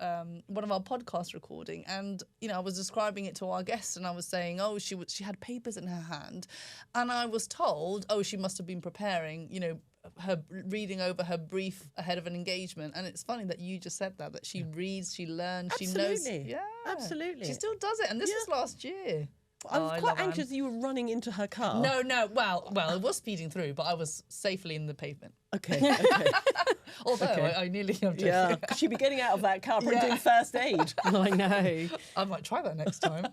B: one of our podcast recording, and I was describing it to our guests, and I was saying, she had papers in her hand, and I was told, she must have been preparing, her reading over her brief ahead of an engagement. And it's funny that you just said that she reads, she learns,
A: Absolutely.
B: she knows. Yeah,
A: Absolutely.
B: She still does it, and this was last year.
A: I was quite
B: love
A: anxious that you were running into her car.
B: No. Well, it was speeding through, but I was safely in the pavement.
A: Okay.
B: Although
A: Okay.
B: I nearly am joking.
A: Yeah, she'd be getting out of that car, probably doing first aid.
C: I know.
B: I might try that next time.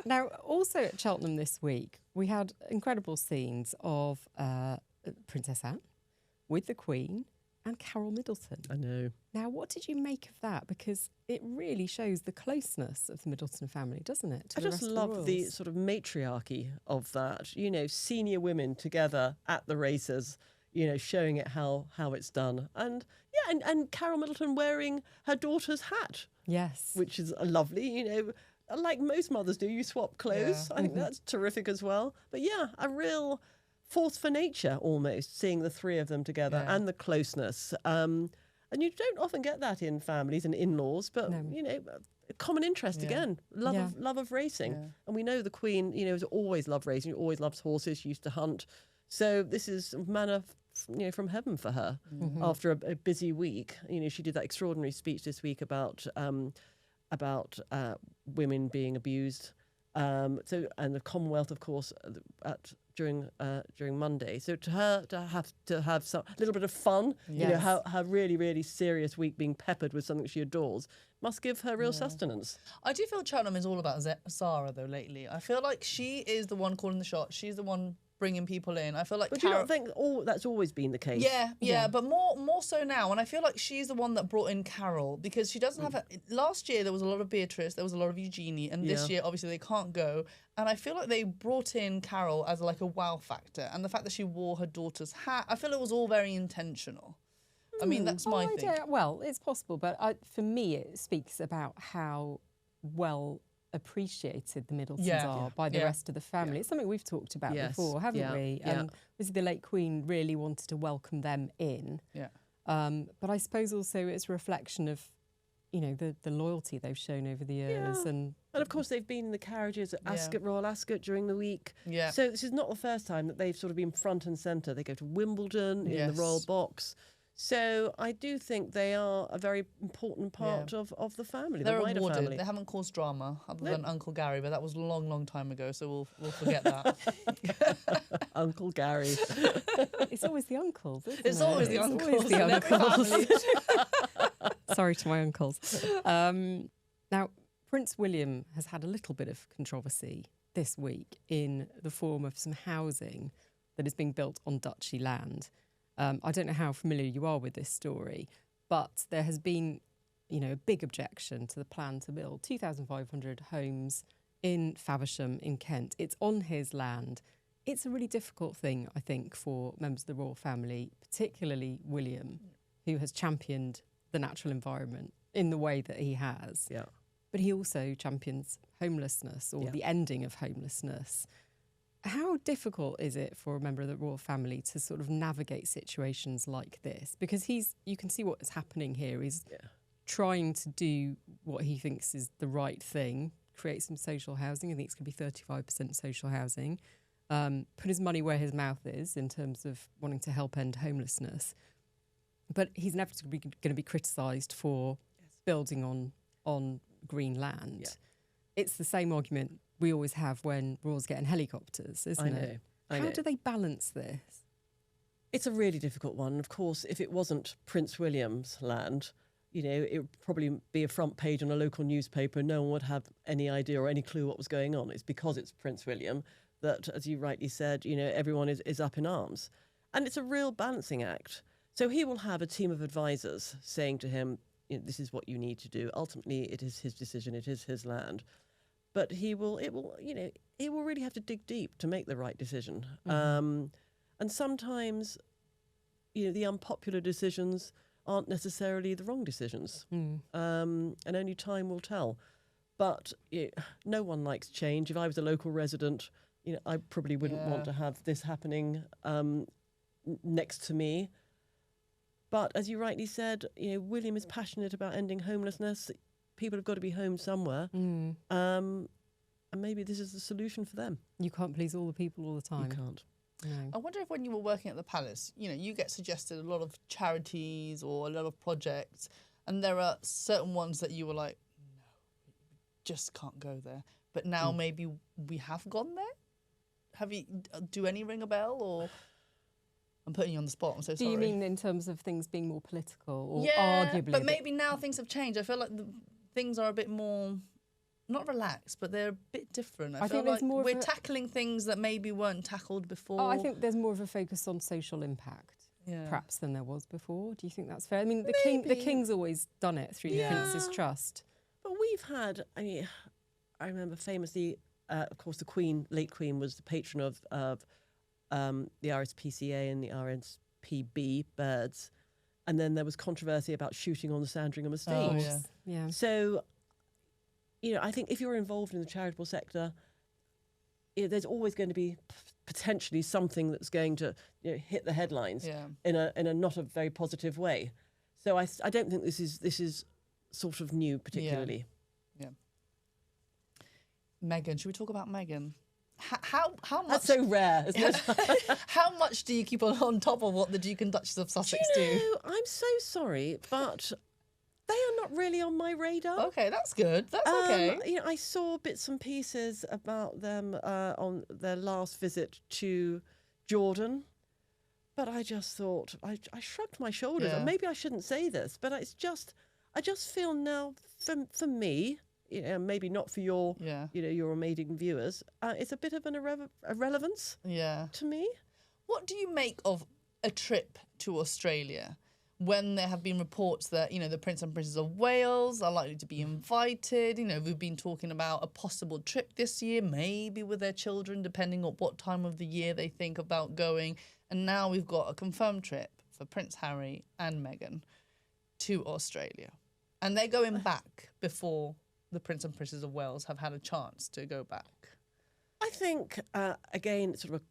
C: Now, also at Cheltenham this week, we had incredible scenes of Princess Anne with the Queen and Carole Middleton.
A: I know.
C: Now, what did you make of that? Because it really shows the closeness of the Middleton family, doesn't it?
A: I just love the sort of matriarchy of that. You know, senior women together at the races, you know, showing it how it's done. And yeah, and Carole Middleton wearing her daughter's hat.
C: Yes.
A: Which is lovely, you know, like most mothers do, you swap clothes.
B: Yeah.
A: I think that's terrific as well. But yeah, a real force for nature almost, seeing the three of them together and the closeness. And you don't often get that in families and in-laws, but, you know, a common interest again, love of racing. Yeah. And we know the Queen, you know, has always loved racing, always loves horses, she used to hunt. So this is manna, you know, from heaven for her after a busy week. You know, she did that extraordinary speech this week about women being abused. And the Commonwealth, of course, during Monday. So to her to have a little bit of fun, you know, her really, really serious week being peppered with something she adores must give her real sustenance.
B: I do feel Cheltenham is all about Sarah though lately. I feel like she is the one calling the shots. She's the one bringing people in. I feel like
A: But do you not think that's always been the case?
B: Yeah, but more so now. And I feel like she's the one that brought in Carole because she doesn't have last year there was a lot of Beatrice, there was a lot of Eugenie, and this year obviously they can't go. And I feel like they brought in Carole as like a wow factor. And the fact that she wore her daughter's hat, I feel it was all very intentional. I mean, that's my thing.
C: Well, it's possible, but for me it speaks about how well appreciated the Middletons are by the rest of the family. It's something we've talked about before, haven't we? Obviously the late Queen really wanted to welcome them in. But I suppose also it's a reflection of, you know, the loyalty they've shown over the years. And
A: of course they've been in the carriages at Ascot, Royal Ascot during the week. So this is not the first time that they've sort of been front and centre. They go to Wimbledon in the Royal Box. So I do think they are a very important part of the family,
B: They're
A: the wider
B: awarded.
A: family.
B: They haven't caused drama other than Uncle Gary, but that was a long, long time ago, so we'll forget that.
A: Uncle Gary.
C: It's always the uncles, isn't
B: it's
C: it?
B: Always the uncles.
C: The uncles. Sorry to my uncles. Now, Prince William has had a little bit of controversy this week in the form of some housing that is being built on duchy land. I don't know how familiar you are with this story, but there has been, you know, a big objection to the plan to build 2,500 homes in Faversham in Kent. It's on his land. It's a really difficult thing, I think, for members of the royal family, particularly William, who has championed the natural environment in the way that he has.
A: Yeah.
C: But he also champions homelessness or the ending of homelessness. How difficult is it for a member of the royal family to sort of navigate situations like this? Because you can see what is happening here. He's trying to do what he thinks is the right thing, create some social housing. I think it's going to be 35% social housing. Put his money where his mouth is in terms of wanting to help end homelessness. But he's inevitably going to be criticised for building on green land. Yeah. It's the same argument we always have when royals get in helicopters, isn't it? How do they balance this?
A: It's a really difficult one. Of course, if it wasn't Prince William's land, you know, it would probably be a front page on a local newspaper. No one would have any idea or any clue what was going on. It's because it's Prince William that, as you rightly said, you know, everyone is up in arms. And it's a real balancing act. So he will have a team of advisors saying to him, you know, this is what you need to do. Ultimately, it is his decision. It is his land. But he will really have to dig deep to make the right decision. Mm-hmm. And sometimes, you know, the unpopular decisions aren't necessarily the wrong decisions. And only time will tell. But no one likes change. If I was a local resident, you know, I probably wouldn't want to have this happening next to me. But as you rightly said, you know, William is passionate about ending homelessness. People have got to be home somewhere. And maybe this is the solution for them.
C: You can't please all the people all the time.
A: You can't.
C: No.
B: I wonder if when you were working at the palace, you know, you get suggested a lot of charities or a lot of projects, and there are certain ones that you were like, no, you just can't go there. But now maybe we have gone there? Have you, do any ring a bell, or... I'm putting you on the spot, I'm so sorry.
C: Do you mean in terms of things being more political or
B: arguably?
C: arguably?
B: But maybe now things have changed. I feel like things are a bit more, not relaxed, but they're a bit different. I feel like we're tackling things that maybe weren't tackled before.
C: Oh, I think there's more of a focus on social impact. perhaps than there was before. Do you think that's fair? I mean, the king's always done it through the Prince's Trust.
A: But we've had, I mean, I remember famously, of course, the Queen, late Queen, was the patron of the RSPCA and the RSPB birds. And then there was controversy about shooting on the Sandringham estate.
B: Oh,
C: Yeah.
A: So, you know, I think if you're involved in the charitable sector, there's always going to be potentially something that's going to hit the headlines in a not a very positive way. So I don't think this is sort of new particularly.
B: Yeah. Meghan, should we talk about Meghan? How much?
A: That's so rare, isn't it?
B: How much do you keep on top of what the Duke and Duchess of Sussex do?
A: I'm so sorry, but they are not really on my radar.
B: Okay, that's good. That's okay.
A: You know, I saw bits and pieces about them on their last visit to Jordan, but I just thought I shrugged my shoulders. And maybe I shouldn't say this, but I just feel now for me. You know, maybe not for your, your amazing viewers. It's a bit of an irrelevance to me.
B: What do you make of a trip to Australia when there have been reports that, the Prince and Princess of Wales are likely to be invited? We've been talking about a possible trip this year, maybe with their children, depending on what time of the year they think about going. And now we've got a confirmed trip for Prince Harry and Meghan to Australia. And they're going back before the Prince and Princess of Wales have had a chance to go back.
A: I think, again, sort of a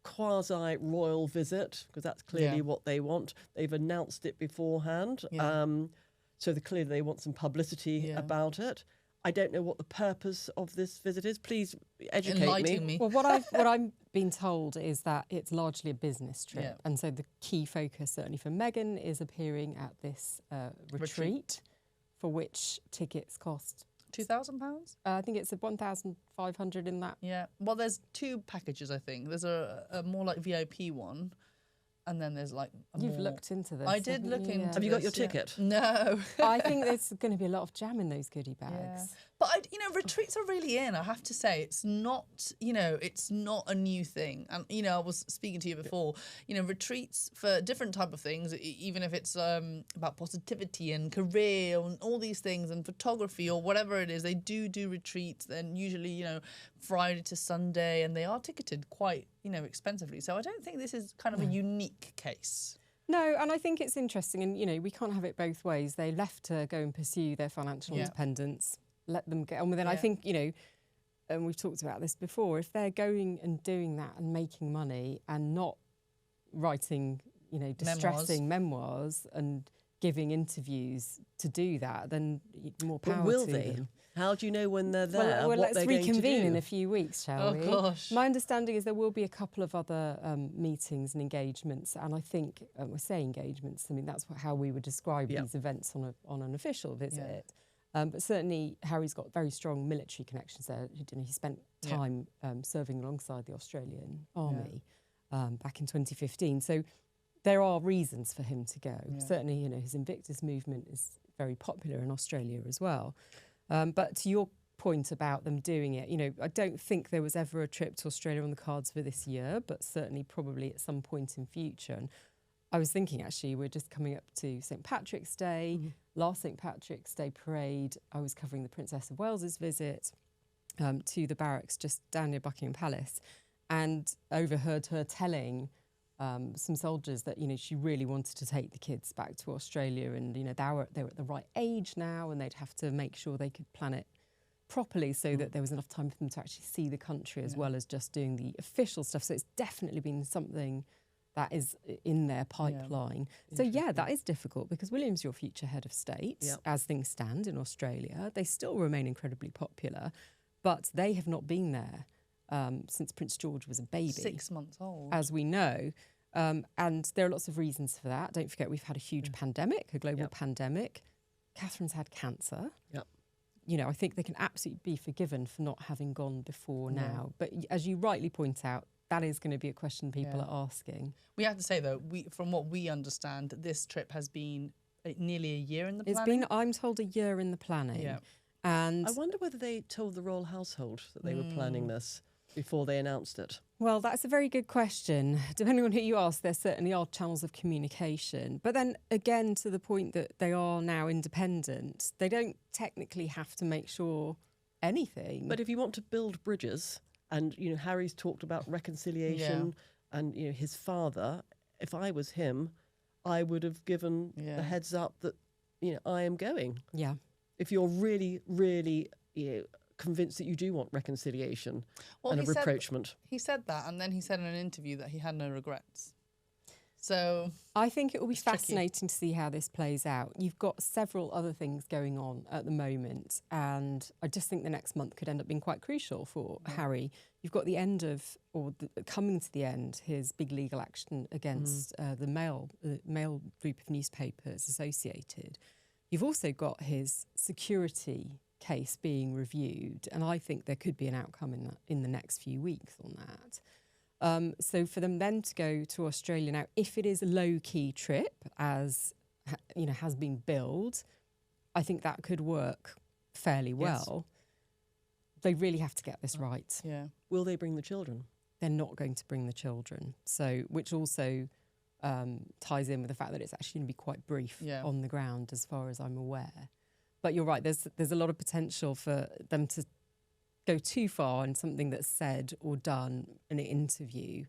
A: quasi-royal visit, because that's clearly what they want. They've announced it beforehand. So clearly they want some publicity about it. I don't know what the purpose of this visit is. Please educate
B: Enlighten me.
C: Well, what I've been told is that it's largely a business trip. And so the key focus, certainly for Meghan, is appearing at this retreat, for which tickets cost
B: £2,000?
C: I think it's a 1,500 in that.
B: Yeah. Well, there's two packages, I think. There's a more like VIP one, and then there's like
C: You've looked into this.
B: I did look into.
A: Have you got your ticket?
B: No.
C: I think there's going to be a lot of jam in those goodie bags.
B: Yeah. But retreats are really in. I have to say, it's not. It's not a new thing. And I was speaking to you before. Retreats for different type of things, even if it's about positivity and career and all these things and photography or whatever it is, they do retreats. Then usually, Friday to Sunday, and they are ticketed quite, expensively. So I don't think this is kind of a unique case.
C: No, and I think it's interesting, and we can't have it both ways. They left to go and pursue their financial independence. Let them get on with it. I think, and we've talked about this before, if they're going and doing that and making money and not writing, distressing memoirs and giving interviews to do that, then more power
A: will
C: to
A: they?
C: them.
A: How do you know when they're there?
C: Well,
A: what
C: let's
A: they're
C: reconvene
A: going to do?
C: in a few weeks, shall we?
B: Oh, gosh.
C: My understanding is there will be a couple of other meetings and engagements, and I think, we say engagements, I mean, that's how we would describe these events on an official visit. But certainly Harry's got very strong military connections there. He spent time serving alongside the Australian Army back in 2015. So there are reasons for him to go. Yeah. Certainly, his Invictus movement is very popular in Australia as well. But to your point about them doing it, I don't think there was ever a trip to Australia on the cards for this year, but certainly probably at some point in future. And I was thinking, actually, we're just coming up to St. Patrick's Day, last St. Patrick's Day parade. I was covering the Princess of Wales's visit to the barracks just down near Buckingham Palace, and overheard her telling some soldiers that, she really wanted to take the kids back to Australia, and, they were at the right age now, and they'd have to make sure they could plan it properly so that there was enough time for them to actually see the country as well as just doing the official stuff. So it's definitely been something that is in their pipeline. So that is difficult, because William's your future head of state, as things stand in Australia. They still remain incredibly popular, but they have not been there since Prince George was a baby.
B: 6 months old.
C: As we know. And there are lots of reasons for that. Don't forget, we've had a huge pandemic, a global pandemic. Catherine's had cancer. I think they can absolutely be forgiven for not having gone before now. But as you rightly point out, that is going to be a question people are asking.
B: We have to say, though, from what we understand, this trip has been nearly a year in the planning.
C: It's been, I'm told, a year in the planning.
B: Yeah.
C: And
A: I wonder whether they told the royal household that they were planning this. before they announced it?
C: Well, that's a very good question. Depending on who you ask, there certainly are channels of communication. But then again, to the point that they are now independent, they don't technically have to make sure anything.
A: But if you want to build bridges, and, Harry's talked about reconciliation and, his father, if I was him, I would have given the heads up that, I am going.
C: Yeah.
A: If you're really, really, convinced that you do want reconciliation and a rapprochement.
B: He said that, and then he said in an interview that he had no regrets. So
C: I think it will be fascinating to see how this plays out. You've got several other things going on at the moment, and I just think the next month could end up being quite crucial for Harry. You've got the end of, coming to the end, his big legal action against the Mail group of newspapers associated. You've also got his security case being reviewed, and I think there could be an outcome in the next few weeks on that. So for them then to go to Australia now, if it is a low-key trip, as has been billed, I think that could work fairly well. Yes. They really have to get this right.
B: Yeah.
A: Will they bring the children?
C: They're not going to bring the children. So, which also ties in with the fact that it's actually going to be quite brief on the ground, as far as I'm aware. But you're right, there's a lot of potential for them to go too far in something that's said or done in an interview.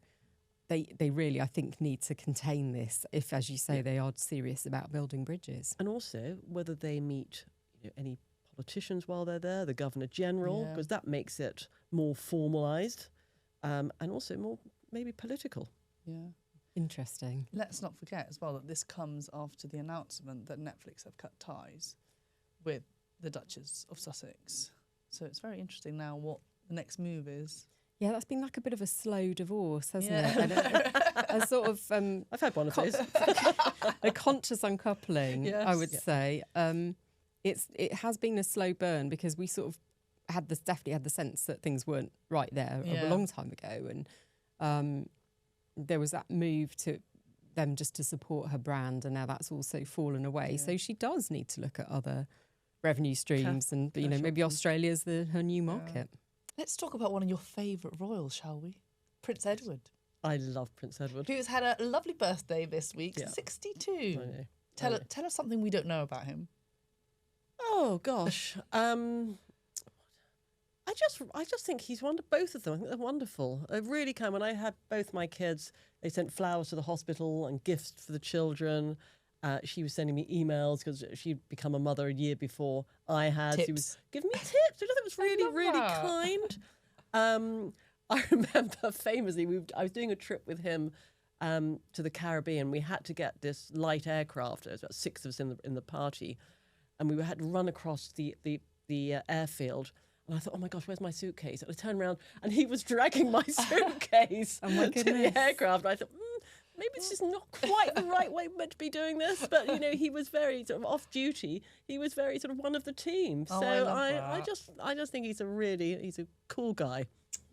C: They really, I think, need to contain this if, as you say, they are serious about building bridges.
A: And also whether they meet any politicians while they're there, the Governor-General, because that makes it more formalised and also more maybe political.
B: Yeah.
C: Interesting.
B: Let's not forget as well that this comes after the announcement that Netflix have cut ties with the Duchess of Sussex. So it's very interesting now what the next move is.
C: Yeah, that's been like a bit of a slow divorce, hasn't it? A sort of...
A: I've had one of those.
C: A conscious uncoupling, I would say. It has been a slow burn because we sort of definitely had the sense that things weren't right there a long time ago. And there was that move to them just to support her brand, and now that's also fallen away. Yeah. So she does need to look at other revenue streams, and maybe Australia's her new market.
B: Let's talk about one of your favourite royals, shall we? Prince Edward.
A: I love Prince Edward.
B: Who's had a lovely birthday this week, 62.
A: I know.
B: Tell us something we don't know about him.
A: Oh gosh, I just think he's both of them. I think they're wonderful. I really can. When I had both my kids, they sent flowers to the hospital and gifts for the children. She was sending me emails because she'd become a mother a year before I had.
B: Tips.
A: She was giving me tips. I thought it was really, really kind. I remember famously, I was doing a trip with him to the Caribbean. We had to get this light aircraft. There was about 6 of us in the party, and we had to run across the airfield. And I thought, oh my gosh, where's my suitcase? And I turned around and he was dragging my suitcase
C: to the
A: aircraft. I thought, maybe this is not quite the right way we're meant to be doing this. But, he was very sort of off duty. He was very sort of one of the team.
B: Oh,
A: so I just think he's a cool guy.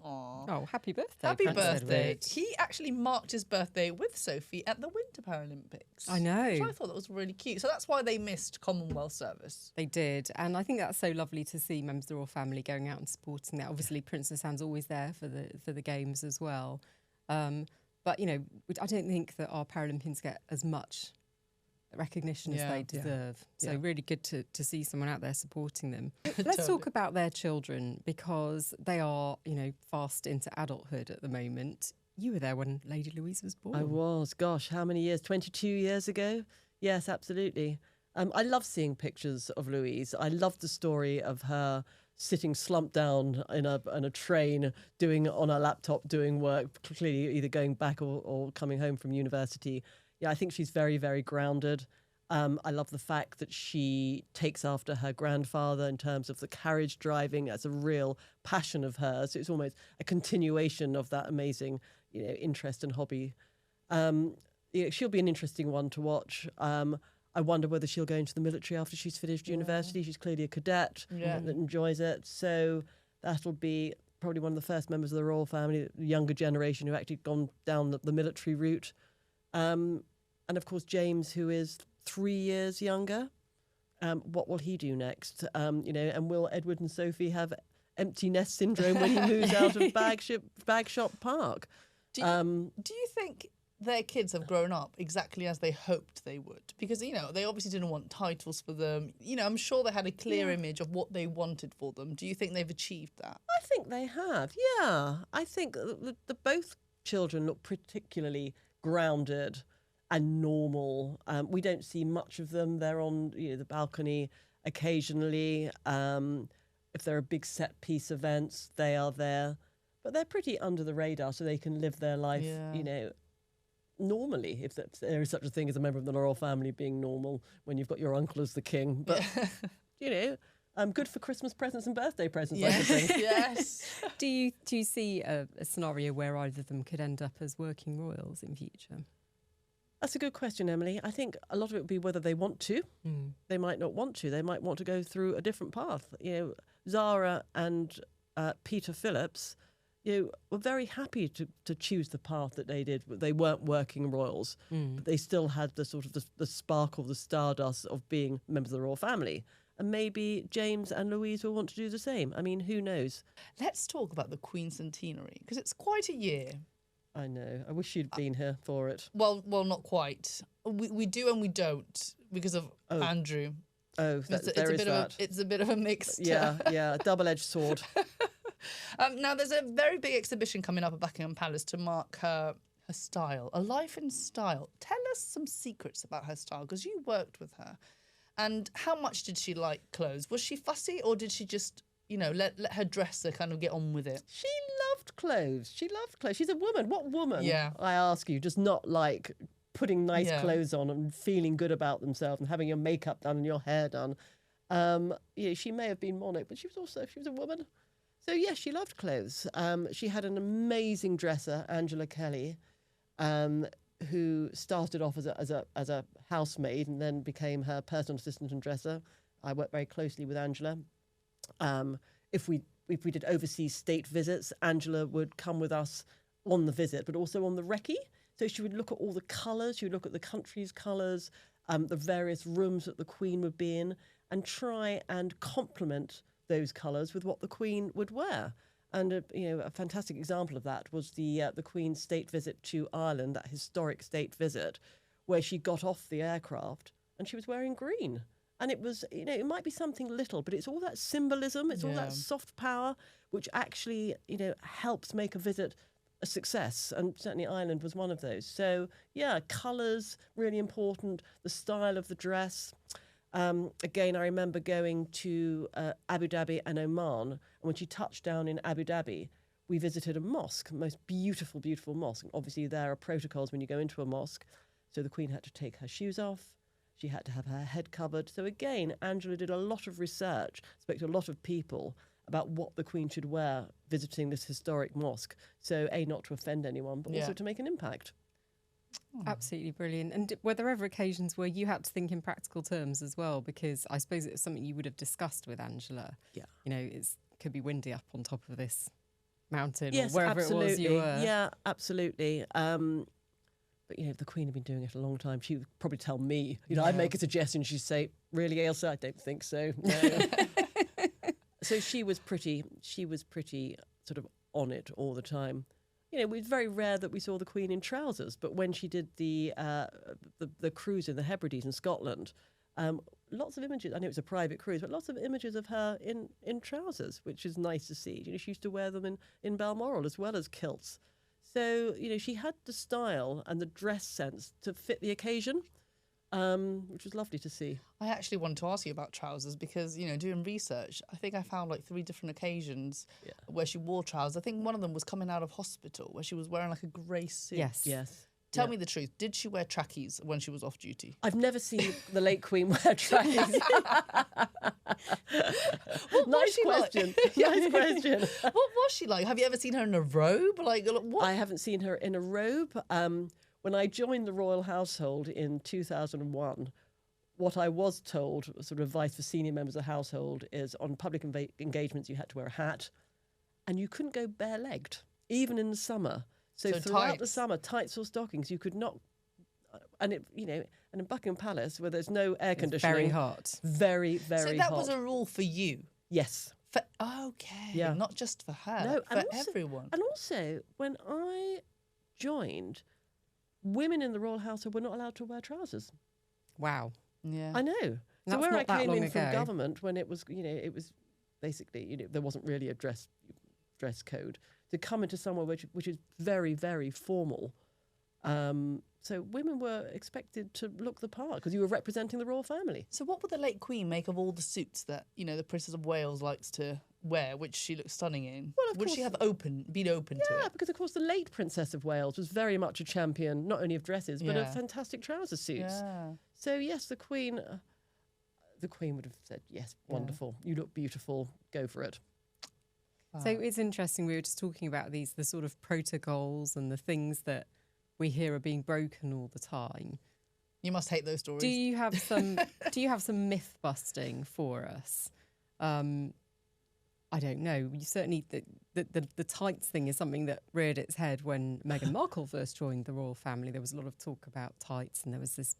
B: Aww.
C: Oh, happy birthday.
B: Happy
C: Prince
B: birthday.
C: Edward.
B: He actually marked his birthday with Sophie at the Winter Paralympics.
C: I know.
B: Which I thought that was really cute. So that's why they missed Commonwealth service.
C: They did. And I think that's so lovely to see members of the royal family going out and supporting that. Obviously, Princess Anne's always there for the games as well. But, I don't think that our Paralympians get as much recognition as they deserve. So really good to see someone out there supporting them. Let's talk about their children, because they are, fast into adulthood at the moment. You were there when Lady Louise was born.
A: I was. Gosh, how many years? 22 years ago? Yes, absolutely. I love seeing pictures of Louise. I love the story of her sitting slumped down in a train on her laptop doing work, clearly either going back or coming home from university. Yeah, I think she's very, very grounded. I love the fact that she takes after her grandfather in terms of the carriage driving. That's a real passion of hers. It's almost a continuation of that amazing, interest and hobby. She'll be an interesting one to watch. I wonder whether she'll go into the military after she's finished university. She's clearly a cadet that enjoys it. So that'll be probably one of the first members of the royal family, the younger generation who actually gone down the military route. And of course, James, who is 3 years younger. What will he do next? And will Edward and Sophie have empty nest syndrome when he moves out of Bagshot Park.
B: Do you think their kids have grown up exactly as they hoped they would? Because, they obviously didn't want titles for them. I'm sure they had a clear image of what they wanted for them. Do you think they've achieved that?
A: I think they have, yeah. I think the both children look particularly grounded and normal. We don't see much of them. They're on the balcony occasionally. If there are big set-piece events, they are there. But they're pretty under the radar, so they can live their life, normally, if there is such a thing as a member of the royal family being normal when you've got your uncle as the king. But, good for Christmas presents and birthday presents, I think.
B: Yes.
C: Do you see a scenario where either of them could end up as working royals in future?
A: That's a good question, Emily. I think a lot of it would be whether they want to. They might not want to. They might want to go through a different path. Zara and Peter Phillips, were very happy to choose the path that they did. They weren't working royals, but they still had the sort of the sparkle, the stardust of being members of the royal family. And maybe James and Louise will want to do the same. I mean, who knows?
B: Let's talk about the Queen's centenary, because it's quite a year.
A: I know. I wish you'd been here for it.
B: Well, not quite. We do and we don't because of Andrew.
A: Oh,
B: it's a bit of a mixed.
A: Yeah, a double-edged sword.
B: Now, there's a very big exhibition coming up at Buckingham Palace to mark her style, a life in style. Tell us some secrets about her style, because you worked with her. And how much did she like clothes? Was she fussy, or did she just, let her dresser kind of get on with it?
A: She loved clothes. She's a woman. What woman, I ask you, does not like putting nice clothes on and feeling good about themselves and having your makeup done and your hair done? She may have been monarch, but she was a woman. So, yes, she loved clothes. She had an amazing dresser, Angela Kelly, who started off as a housemaid and then became her personal assistant and dresser. I worked very closely with Angela. If we did overseas state visits, Angela would come with us on the visit, but also on the recce. So she would look at all the colours. She would look at the country's colours, the various rooms that the Queen would be in, and try and complement those colours with what the Queen would wear. And a fantastic example of that was the Queen's state visit to Ireland, that historic state visit, where she got off the aircraft and she was wearing green. And it was, it might be something little, but it's all that symbolism, it's all that soft power, which actually, helps make a visit a success. And certainly Ireland was one of those. So, colours, really important, the style of the dress. Again, I remember going to Abu Dhabi and Oman, and when she touched down in Abu Dhabi, we visited a mosque, the most beautiful, beautiful mosque. And obviously, there are protocols when you go into a mosque. So the Queen had to take her shoes off. She had to have her head covered. So again, Angela did a lot of research, spoke to a lot of people about what the Queen should wear visiting this historic mosque. So, not to offend anyone, but also to make an impact.
C: Absolutely brilliant. And were there ever occasions where you had to think in practical terms as well? Because I suppose it was something you would have discussed with Angela. Yeah. It could be windy up on top of this mountain or wherever
A: absolutely.
C: It was you were.
A: Yeah, absolutely. But, if the Queen had been doing it a long time, she would probably tell me. I'd make a suggestion. She'd say, really, Ailsa? I don't think so. No. So she was pretty sort of on it all the time. It was very rare that we saw the Queen in trousers, but when she did the cruise in the Hebrides in Scotland, lots of images. I know it was a private cruise, but lots of images of her in trousers, which is nice to see. She used to wear them in Balmoral as well as kilts. So, she had the style and the dress sense to fit the occasion, which was lovely to see.
B: I actually wanted to ask you about trousers because, doing research, I think I found like 3 different occasions where she wore trousers. I think one of them was coming out of hospital where she was wearing like a grey suit.
C: Yes.
B: Tell me the truth. Did she wear trackies when she was off duty?
A: I've never seen the late Queen wear trackies. Nice question. Nice question.
B: What was she like? Have you ever seen her in a robe? Like what?
A: I haven't seen her in a robe. When I joined the royal household in 2001, what I was told, sort of advice for senior members of the household, is on public engagements you had to wear a hat, and you couldn't go bare-legged, even in the summer. So throughout the summer, tights or stockings, you could not. And and in Buckingham Palace, where there's no air conditioning,
C: very hot,
A: very, very hot.
B: So that was a rule for you.
A: Yes.
B: Okay, not just for her,
A: No,
B: for everyone.
A: And also, when I joined, women in the royal household were not allowed to wear trousers.
C: Wow.
B: Yeah.
A: I know.
C: That's
A: So where I
C: not that
A: came
C: long
A: in from
C: ago.
A: government, when it was, it was basically, there wasn't really a dress code, to come into somewhere which is very, very formal. So women were expected to look the part because you were representing the royal family.
B: So what would the late Queen make of all the suits that, the Princess of Wales likes to wear, which she looks stunning in?
A: Well, of
B: would
A: course,
B: she have been open to
A: Yeah,
B: it?
A: because of course the late Princess of Wales was very much a champion, not only of dresses, but of
B: Yeah.
A: fantastic trouser suits.
B: Yeah.
A: So yes, the Queen would have said, yes, wonderful, you look beautiful, go for it.
C: So it's interesting. We were just talking about the sort of protocols and the things that we hear are being broken all the time.
B: You must hate those stories.
C: Do you have some myth busting for us? I don't know. You certainly the tights thing is something that reared its head when Meghan Markle first joined the royal family. There was a lot of talk about tights, and there was this,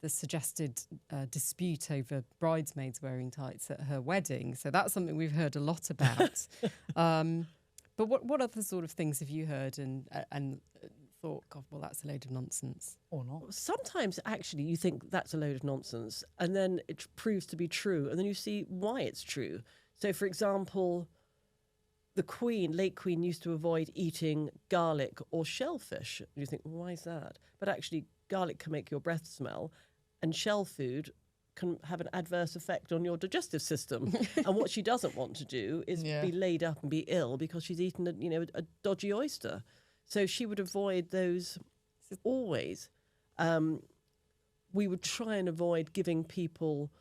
C: the suggested dispute over bridesmaids wearing tights at her wedding. So that's something we've heard a lot about. But what other sort of things have you heard and thought, God, well, that's a load of nonsense?
B: Or not?
A: Sometimes actually you think that's a load of nonsense, and then it proves to be true, and then you see why it's true. So, for example, the late Queen, used to avoid eating garlic or shellfish. You think, well, why is that? But actually, garlic can make your breath smell, and shell food can have an adverse effect on your digestive system. And what she doesn't want to do is be laid up and be ill because she's eaten a dodgy oyster. So she would avoid those always. We would try and avoid giving people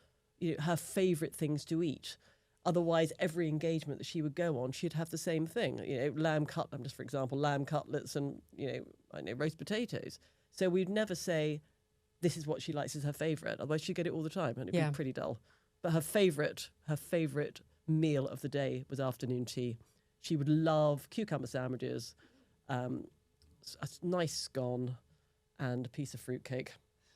A: her favourite things to eat. Otherwise, every engagement that she would go on, she'd have the same thing. Lamb cutlets and, roast potatoes. So we'd never say, this is what she likes as her favourite. Otherwise, she'd get it all the time and it'd be pretty dull. But her favourite meal of the day was afternoon tea. She would love cucumber sandwiches, a nice scone, and a piece of fruitcake.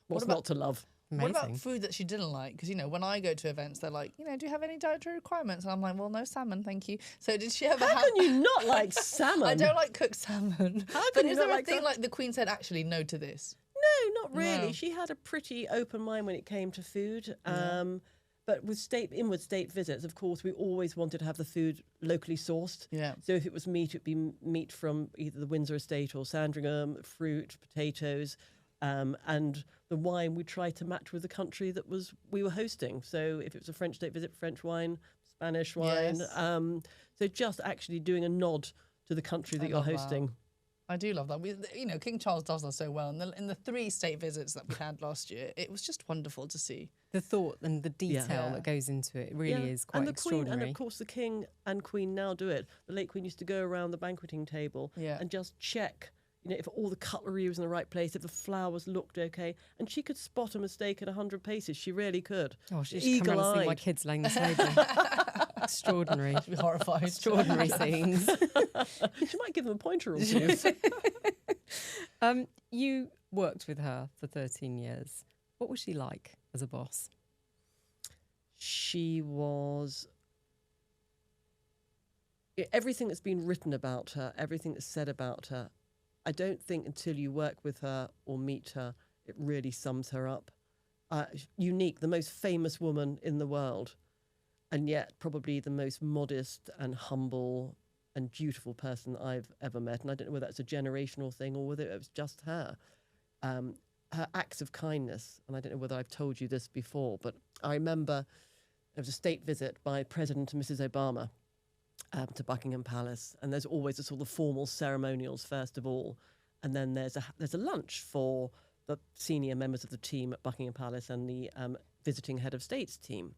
A: What's not to love?
C: Amazing.
B: What about food that she didn't like? Because, when I go to events, they're like, do you have any dietary requirements? And I'm like, well, no salmon, thank you. So did she ever
A: How can you not like salmon?
B: I don't like cooked salmon.
A: How
B: but
A: can you
B: is
A: not
B: there a
A: like
B: thing
A: that?
B: like the Queen said, actually, no to this?
A: No, not really.
B: No.
A: She had a pretty open mind when it came to food. But with inward state visits, of course, we always wanted to have the food locally sourced.
B: Yeah.
A: So if it was meat, it'd be meat from either the Windsor estate or Sandringham, fruit, potatoes, and the wine we tried to match with the country that we were hosting. So if it was a French state visit, French wine, Spanish wine.
B: Yes.
A: So just actually doing a nod to the country that you're hosting.
B: That. I do love that. King Charles does that so well. In the 3 state visits that we had last year, it was just wonderful to see.
C: The thought and the detail that goes into it really is quite extraordinary.
A: Queen, and of course the King and Queen now do it. The late Queen used to go around the banqueting table and just check, if all the cutlery was in the right place, if the flowers looked okay. And she could spot a mistake at 100 paces. She really could.
C: Oh, she should come around and see my kids laying the table. Extraordinary.
B: She'd be horrified.
C: Extraordinary scenes.
A: She might give them a pointer or two.
C: You worked with her for 13 years. What was she like as a boss?
A: She was... Everything that's been written about her, everything that's said about her, I don't think until you work with her or meet her, it really sums her up. Unique, the most famous woman in the world, and yet probably the most modest and humble and dutiful person I've ever met. And I don't know whether that's a generational thing or whether it was just her. Her acts of kindness, and I don't know whether I've told you this before, but I remember there was a state visit by President and Mrs. Obama to Buckingham Palace, and there's always a sort of formal ceremonials first of all, and then there's a lunch for the senior members of the team at Buckingham Palace and the visiting head of state's team.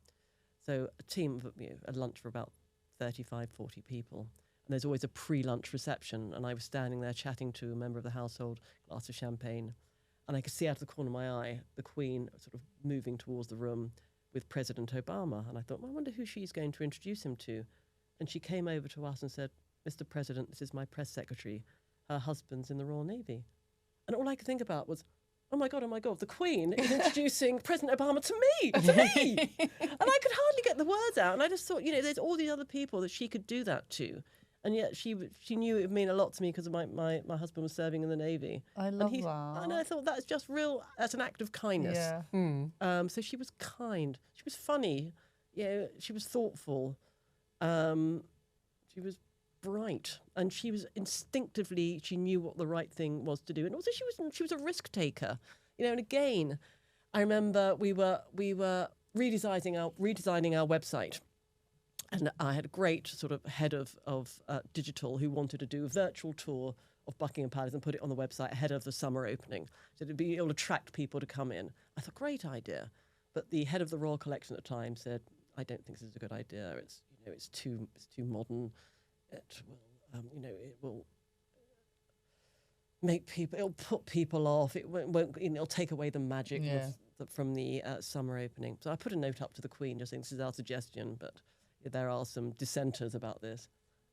A: So a team of a lunch for about 35, 40 people. And there's always a pre-lunch reception, and I was standing there chatting to a member of the household, glass of champagne, and I could see out of the corner of my eye the Queen sort of moving towards the room with President Obama, and I thought, well, I wonder who she's going to introduce him to. And she came over to us and said, Mr. President, this is my press secretary. Her husband's in the Royal Navy. And all I could think about was, oh my God, the Queen is introducing President Obama to me. And I could hardly get the words out. And I just thought, there's all these other people that she could do that to. And yet she knew it would mean a lot to me because my husband was serving in the Navy.
B: I love that.
A: And I thought that's just that's an act of kindness.
B: Yeah.
A: So she was kind. She was funny. She was thoughtful. She was bright, and she was instinctively, she knew what the right thing was to do, and also she was a risk taker, and again, I remember we were redesigning our website, and I had a great sort of head of digital who wanted to do a virtual tour of Buckingham Palace and put it on the website ahead of the summer opening, so it'll attract people to come in. I thought, great idea, but the head of the Royal Collection at the time said, I don't think this is a good idea. It's too modern. It will make people. It'll put people off. It won't. It'll take away the magic from the summer opening. So I put a note up to the Queen, just saying this is our suggestion, but there are some dissenters about this.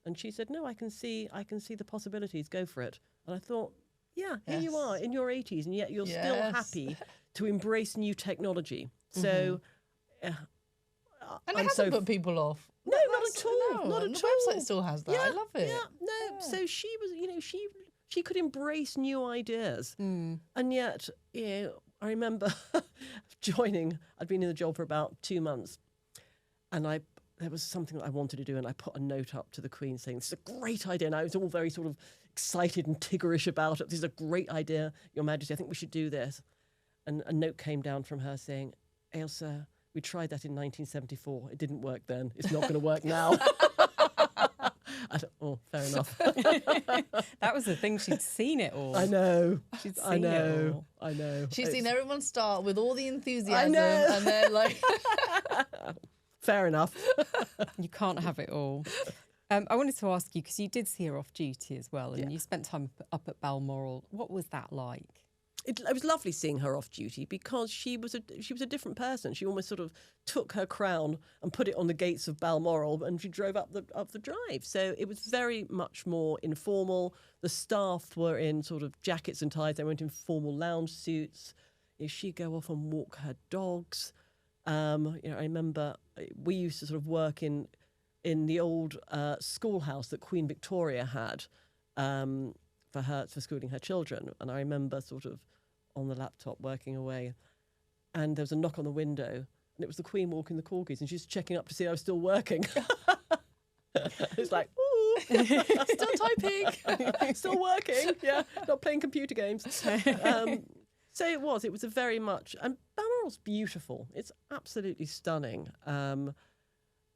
A: And she said, no, I can see the possibilities. Go for it. And I thought, here you are in your 80s, and yet you're still happy to embrace new technology. So.
B: And it hasn't put people off.
A: No, not at all. Not at all.
B: The website still has that. I love it.
A: So she was, she could embrace new ideas. And yet, I remember joining, I'd been in the job for about 2 months, and there was something that I wanted to do, and I put a note up to the Queen saying, this is a great idea. And I was all very sort of excited and tiggerish about it. This is a great idea, Your Majesty. I think we should do this. And a note came down from her saying, Ailsa, we tried that in 1974. It didn't work then. It's not going to work now. I thought, oh, fair enough.
C: That was the thing. She'd seen it all.
A: I know.
C: She'd seen it all.
A: I know.
B: She's seen everyone start with all the enthusiasm, and then like.
A: Fair enough.
C: You can't have it all. I wanted to ask you, because you did see her off duty as well, and you spent time up at Balmoral. What was that like?
A: It was lovely seeing her off duty because she was a different person. She almost sort of took her crown and put it on the gates of Balmoral, and she drove up the drive. So it was very much more informal. The staff were in sort of jackets and ties. They weren't in formal lounge suits. She'd go off and walk her dogs. I remember we used to sort of work in the old schoolhouse that Queen Victoria had for schooling her children, and I remember sort of on the laptop working away, and there was a knock on the window, and it was the Queen walking the corgis, and she's checking up to see I was still working. It's like, ooh, still typing, still working, not playing computer games. So it was a very much, and Balmoral's beautiful. It's absolutely stunning.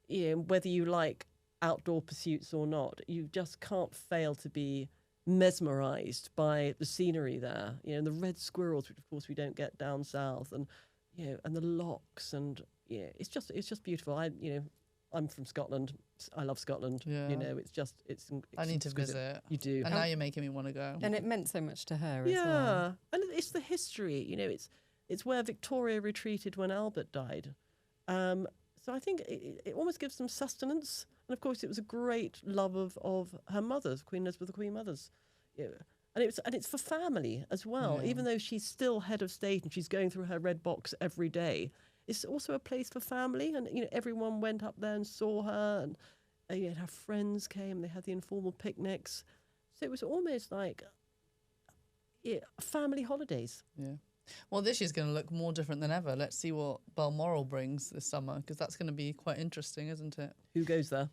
A: Whether you like outdoor pursuits or not, you just can't fail to be mesmerised by the scenery there, and the red squirrels, which of course we don't get down south, and and the locks, and it's just beautiful. I'm from Scotland. I love Scotland. It's
B: I need to visit.
A: You do,
B: and now you're making me want to go.
C: And it meant so much to her as well.
A: Yeah, and it's the history. It's where Victoria retreated when Albert died. So I think it almost gives them sustenance. And of course, it was a great love of her mothers, Queen Elizabeth, the Queen mothers. And it's for family as well.
B: Yeah.
A: Even though she's still head of state and she's going through her red box every day, it's also a place for family. And everyone went up there and saw her, and her friends came. They had the informal picnics, so it was almost like family holidays.
B: Yeah. Well, this year's going to look more different than ever. Let's see what Balmoral brings this summer, because that's going to be quite interesting, isn't it?
A: Who goes there?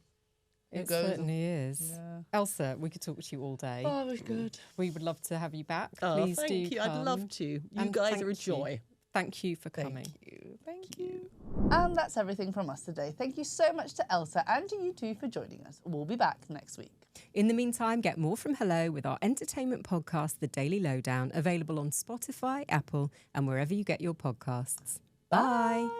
C: It certainly is. Yeah. Elsa, we could talk to you all day.
B: Oh, we could.
C: We would love to have you back.
A: Oh,
C: Please
A: thank
C: do
A: you.
C: come.
A: I'd love to. You guys are a joy.
C: Thank you for coming.
B: Thank you. And that's everything from us today. Thank you so much to Elsa and to you two for joining us. We'll be back next week.
C: In the meantime, get more from Hello with our entertainment podcast, The Daily Lowdown, available on Spotify, Apple, and wherever you get your podcasts. Bye.